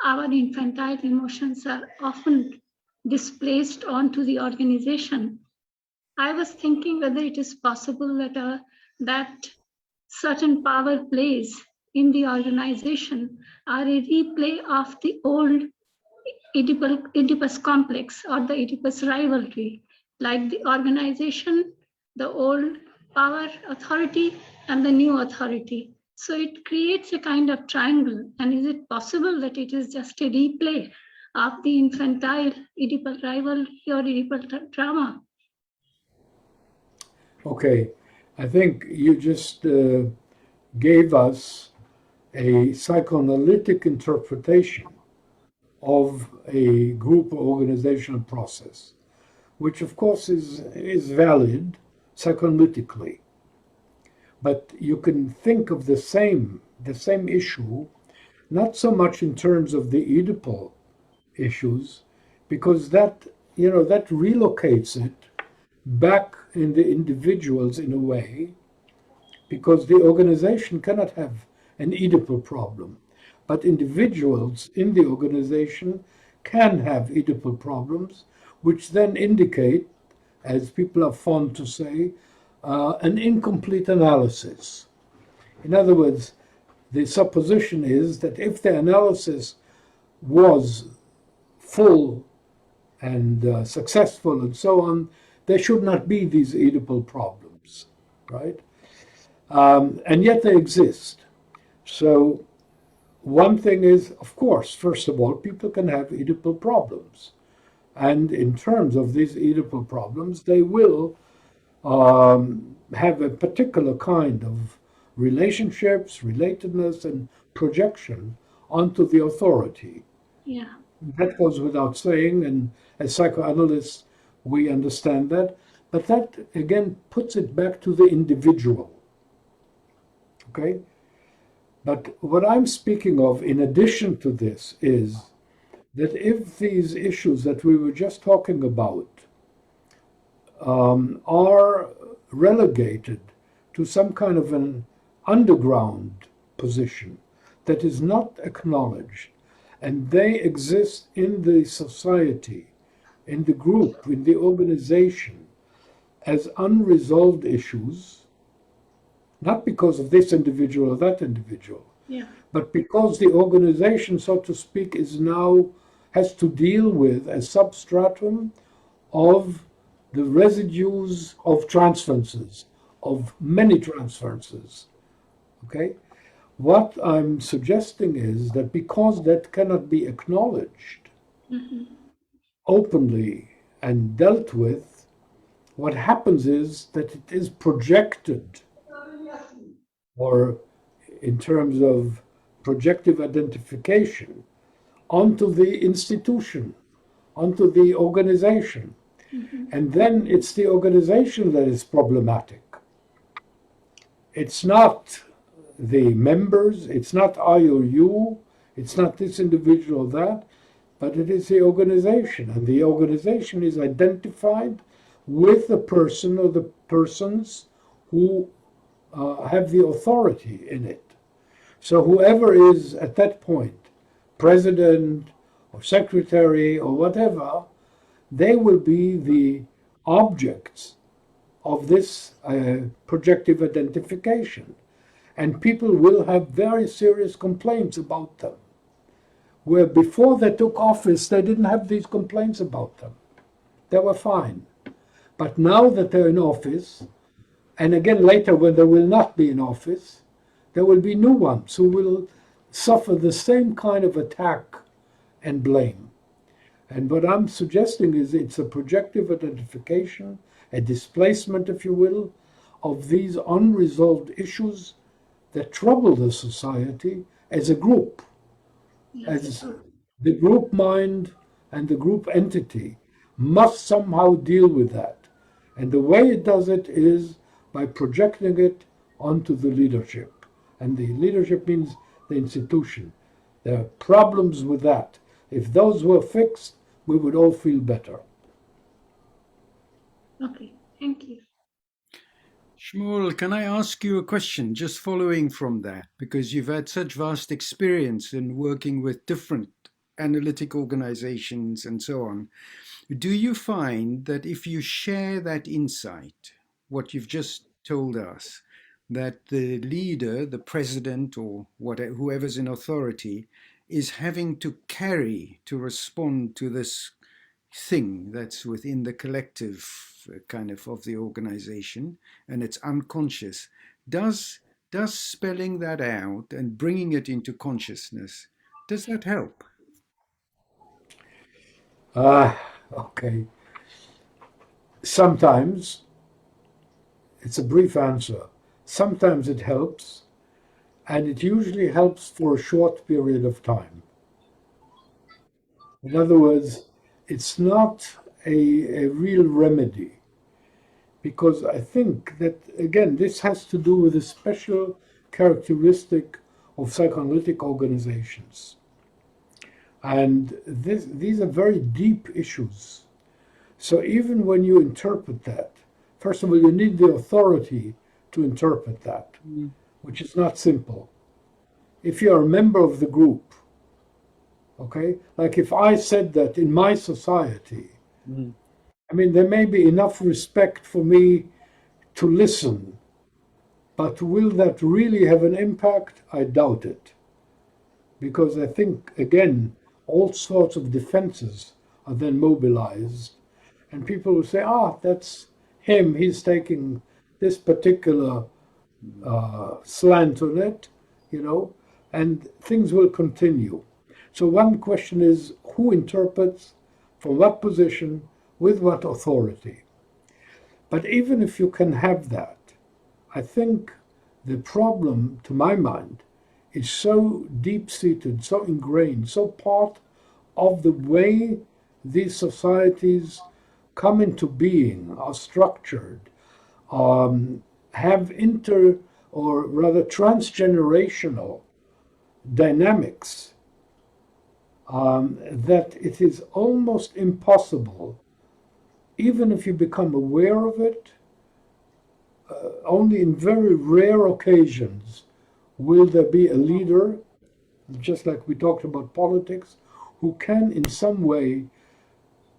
our infantile emotions are often displaced onto the organization. I was thinking whether it is possible that certain power plays in the organization are a replay of the old Oedipus complex or the Oedipus rivalry, like the organization, the old power authority, and the new authority. So it creates a kind of triangle. And is it possible that it is just a replay of the infantile Oedipal rivalry or Oedipal drama? Okay, I think you just gave us a psychoanalytic interpretation of a group organizational process, which of course is valid psychoanalytically. But you can think of the same issue, not so much in terms of the Oedipal issues, because that relocates it back in the individuals in a way, because the organization cannot have an Oedipal problem. But individuals in the organization can have Oedipal problems, which then indicate, as people are fond to say, an incomplete analysis. In other words, the supposition is that if the analysis was full and successful and so on, there should not be these Oedipal problems, right? And yet they exist. So one thing is, of course, first of all, people can have Oedipal problems. And in terms of these Oedipal problems, they will have a particular kind of relationships, relatedness, and projection onto the authority. Yeah. That goes without saying, and as psychoanalysts, we understand that. But that, again, puts it back to the individual. Okay? But what I'm speaking of, in addition to this, is that if these issues that we were just talking about are relegated to some kind of an underground position that is not acknowledged, and they exist in the society, in the group, in the organization, as unresolved issues, not because of this individual or that individual, but because the organization, so to speak, is now has to deal with a substratum of the residues of transferences, of many transferences. Okay? What I'm suggesting is that because that cannot be acknowledged openly and dealt with, what happens is that it is projected, or in terms of projective identification, onto the institution, onto the organization. And then it's the organization that is problematic. It's not the members, it's not I or you, it's not this individual or that, but it is the organization. And the organization is identified with the person or the persons who have the authority in it. So whoever is at that point, president or secretary or whatever, they will be the objects of this projective identification. And people will have very serious complaints about them, where before they took office, they didn't have these complaints about them. They were fine. But now that they're in office, and again later when they will not be in office, there will be new ones who will suffer the same kind of attack and blame. And what I'm suggesting is it's a projective identification, a displacement, if you will, of these unresolved issues that trouble the society as a group, as the group mind and the group entity must somehow deal with that. And the way it does it is by projecting it onto the leadership. And the leadership means the institution. There are problems with that. If those were fixed, we would all feel better. Okay, thank you. Shmuel, can I ask you a question just following from that? Because you've had such vast experience in working with different analytic organizations and so on. Do you find that if you share that insight, what you've just told us, that the leader, the president or whatever, whoever's in authority, is having to carry to respond to this thing that's within the collective kind of the organization, and it's unconscious. Does spelling that out and bringing it into consciousness, does that help? Okay. Sometimes, it's a brief answer. Sometimes it helps, and it usually helps for a short period of time. In other words, it's not a real remedy, because I think that, again, this has to do with a special characteristic of psychoanalytic organizations. And these are very deep issues. So even when you interpret that First of all, you need the authority to interpret that, which is not simple. If you're a member of the group, okay, like if I said that in my society, I mean, there may be enough respect for me to listen, but will that really have an impact? I doubt it. Because I think, again, all sorts of defenses are then mobilized, and people will say, that's him, he's taking this particular slant on it, and things will continue. So one question is, who interprets, from what position, with what authority? But even if you can have that, I think the problem, to my mind, is so deep-seated, so ingrained, so part of the way these societies come into being, are structured, have or rather transgenerational dynamics, that it is almost impossible, even if you become aware of it, only in very rare occasions will there be a leader, just like we talked about politics, who can in some way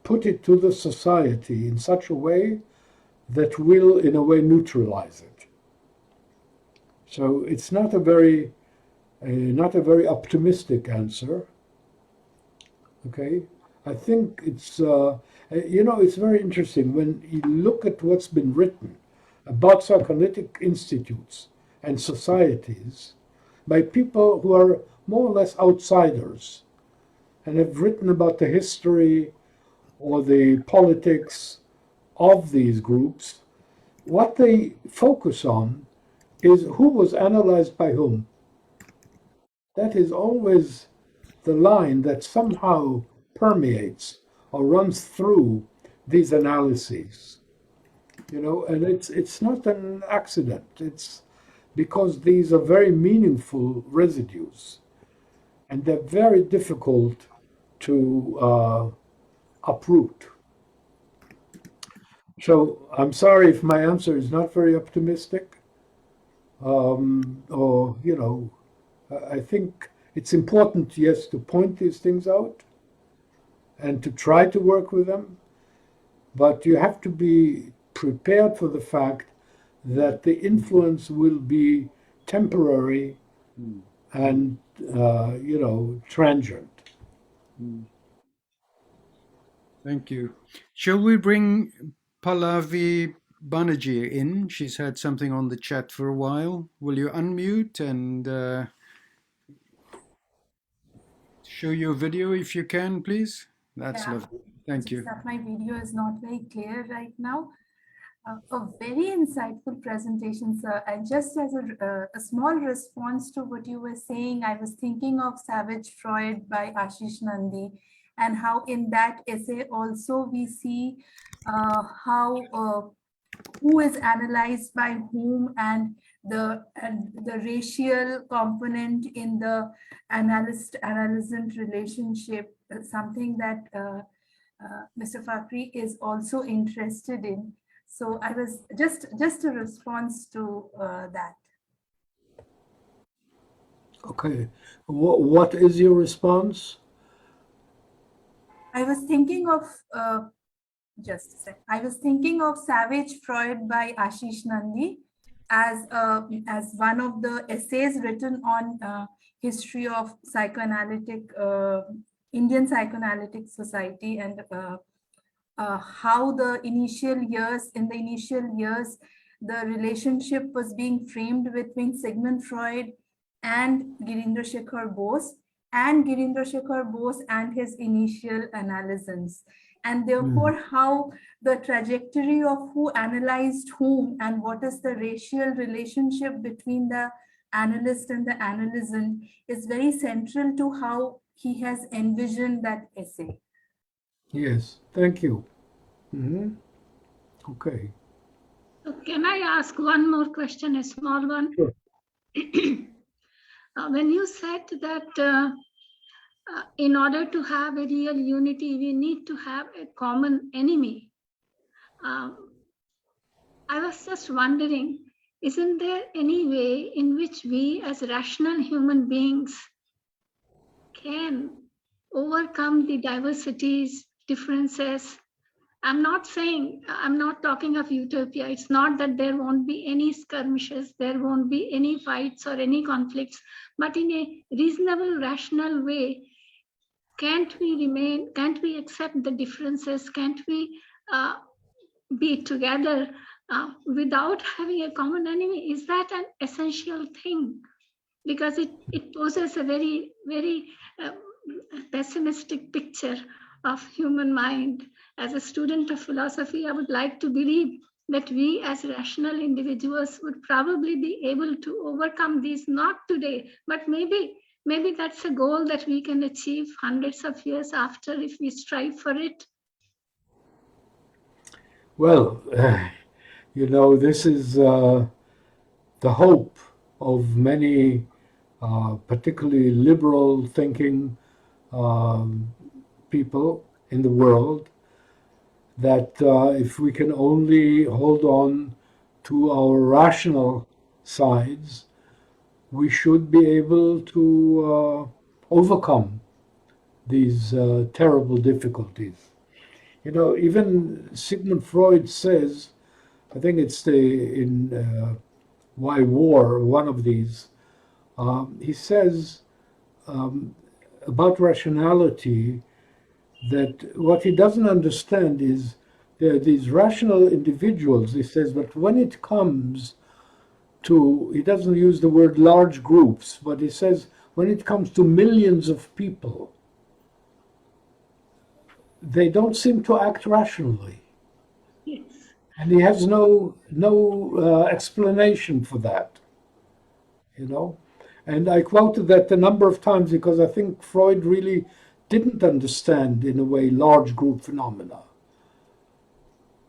put it to the society in such a way that will, in a way, neutralize it. So it's not a very optimistic answer. Okay, I think it's it's very interesting when you look at what's been written about psychoanalytic institutes and societies by people who are more or less outsiders and have written about the history or the politics of these groups. What they focus on is who was analyzed by whom. That is always the line that somehow permeates or runs through these analyses. And it's not an accident. It's because these are very meaningful residues, and they're very difficult to uproot. So I'm sorry if my answer is not very optimistic, I think it's important, yes, to point these things out and to try to work with them, but you have to be prepared for the fact that the influence will be temporary and, transient. Thank you. Shall we bring Pallavi Banerjee in? She's had something on the chat for a while. Will you unmute and show your video if you can, please? That's lovely. Thank you. That my video is not very clear right now. A very insightful presentation, sir. And just as a small response to what you were saying, I was thinking of Savage Freud by Ashish Nandy, and how in that essay also we see how who is analyzed by whom, and the racial component in the analyst-analysant relationship, something that Mr. Fakhry is also interested in. So I was just a response to that. Okay, what is your response? I was thinking of just a sec. I was thinking of Savage Freud by Ashish Nandy as one of the essays written on history of psychoanalytic Indian Psychoanalytic Society, and how in the initial years, the relationship was being framed between Sigmund Freud and Girindra Shekhar Bose, and his initial analysis. And therefore, how the trajectory of who analyzed whom and what is the racial relationship between the analyst and the analysant is very central to how he has envisioned that essay. Yes, thank you. Okay. So can I ask one more question, a small one? Sure. When you said that in order to have a real unity, we need to have a common enemy. I was just wondering, isn't there any way in which we as rational human beings can overcome the diversities, differences? I'm not saying, I'm not talking of utopia. It's not that there won't be any skirmishes, there won't be any fights or any conflicts, but in a reasonable, rational way, can't we accept the differences? Can't we be together without having a common enemy? Is that an essential thing? Because it poses a very, very pessimistic picture of human mind. As a student of philosophy, I would like to believe that we as rational individuals would probably be able to overcome these, not today, but maybe that's a goal that we can achieve hundreds of years after if we strive for it. Well, this is the hope of many, particularly liberal thinking people in the world, that if we can only hold on to our rational sides, we should be able to overcome these terrible difficulties. Even Sigmund Freud says, I think it's in Why War, one of these, he says about rationality that what he doesn't understand is there are these rational individuals, he says, but when it comes to, he doesn't use the word large groups, but he says when it comes to millions of people, they don't seem to act rationally. Yes. And he has no explanation for that, And I quoted that a number of times because I think Freud really didn't understand, in a way, large group phenomena.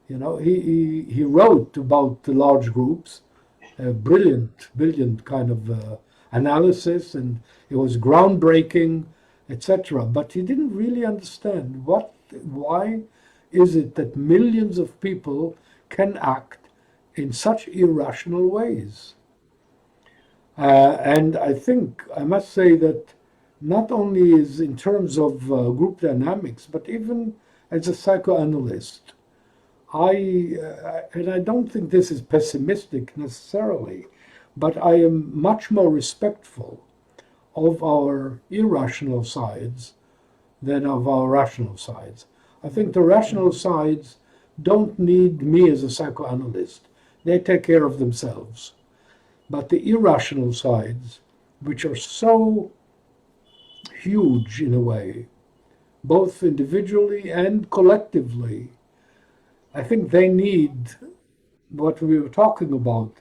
He wrote about the large groups, brilliant kind of analysis, and it was groundbreaking, etc. But he didn't really understand why is it that millions of people can act in such irrational ways. And I think I must say that not only is in terms of group dynamics, but even as a psychoanalyst, and I don't think this is pessimistic necessarily, but I am much more respectful of our irrational sides than of our rational sides. I think the rational sides don't need me as a psychoanalyst. They take care of themselves. But the irrational sides, which are so huge in a way, both individually and collectively, I think they need what we were talking about,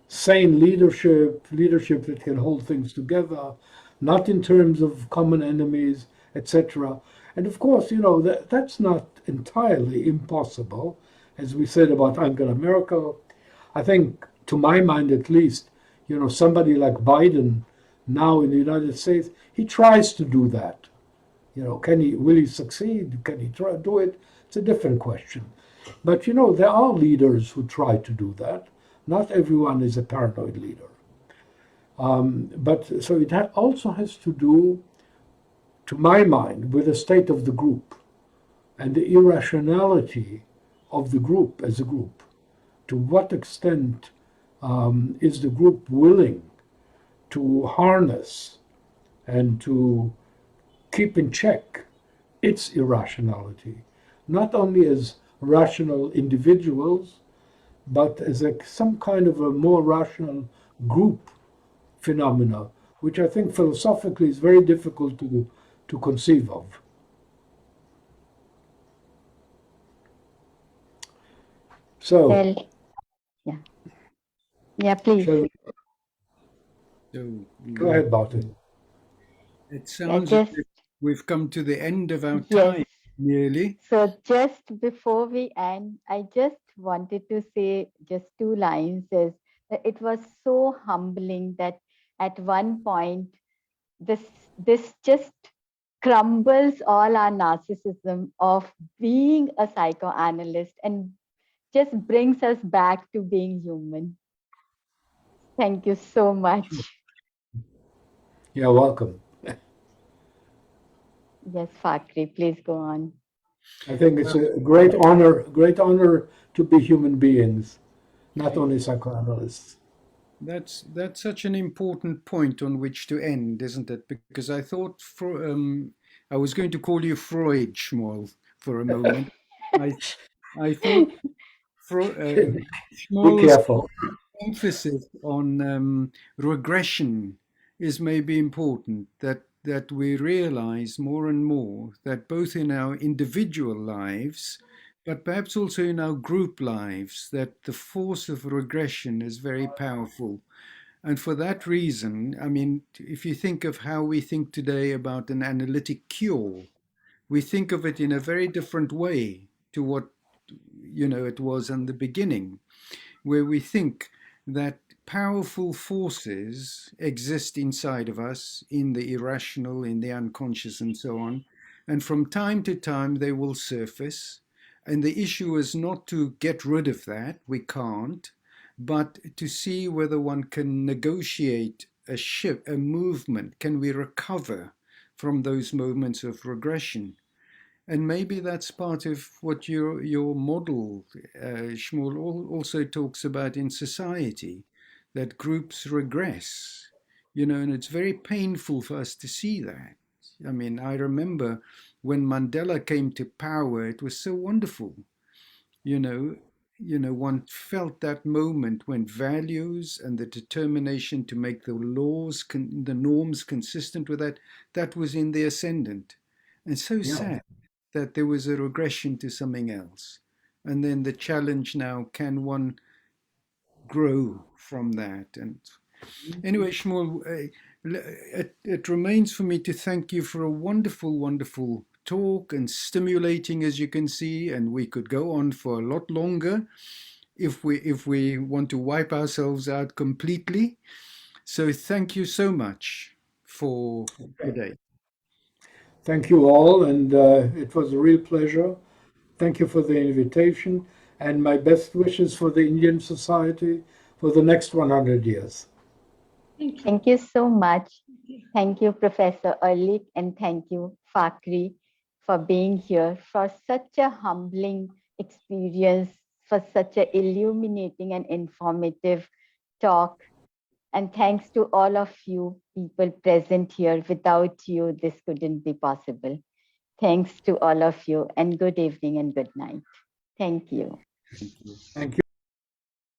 sane leadership that can hold things together, not in terms of common enemies, etc. And of course, that's not entirely impossible, as we said about Angela Merkel. I think, to my mind at least, somebody like Biden now in the United States, he tries to do that. Will he succeed? Can he try to do it? It's a different question. But there are leaders who try to do that. Not everyone is a paranoid leader. But so it also has to do, to my mind, with the state of the group and the irrationality of the group as a group. To what extent is the group willing to harness and to keep in check its irrationality, not only as rational individuals, but as some kind of a more rational group phenomena, which I think philosophically is very difficult to conceive of. So, Well, yeah, please. Go ahead, Barton. It sounds as if we've come to the end of our time, nearly. So just before we end, I just wanted to say just 2 lines. Is that it was so humbling that at one point this just crumbles all our narcissism of being a psychoanalyst and just brings us back to being human. Thank you so much. You're welcome. Yes, Fakhry, please go on. I think it's a great honor to be human beings, not only psychoanalysts. That's such an important point on which to end, isn't it? Because I thought I was going to call you Freud, Shmuel, for a moment. I thought Be Shmuel's careful. emphasis on regression is maybe important, that we realize more and more that both in our individual lives, but perhaps also in our group lives, that the force of regression is very powerful. And for that reason, I mean, if you think of how we think today about an analytic cure, we think of it in a very different way to what it was in the beginning, where we think that powerful forces exist inside of us, in the irrational, in the unconscious, and so on. And from time to time, they will surface. And the issue is not to get rid of that, we can't, but to see whether one can negotiate a shift, a movement. Can we recover from those moments of regression? And maybe that's part of what your model, Shmuel, also talks about in society, that groups regress, and it's very painful for us to see that. I mean, I remember when Mandela came to power, it was so wonderful, you know, one felt that moment when values and the determination to make the laws, the norms consistent with that was in the ascendant. And so sad that there was a regression to something else. And then the challenge now, can one grow from that? And anyway, Shmuel, it remains for me to thank you for a wonderful, wonderful talk, and stimulating, as you can see, and we could go on for a lot longer if we want to wipe ourselves out completely. So thank you so much for today. Thank you all, and it was a real pleasure. Thank you for the invitation, and my best wishes for the Indian Society for the next 100 years. Thank you so much. Thank you, Professor Erlich, and thank you, Fakhry, for being here, for such a humbling experience, for such an illuminating and informative talk. And thanks to all of you people present here. Without you, this couldn't be possible. Thanks to all of you, and good evening and good night. Thank you. Thank you.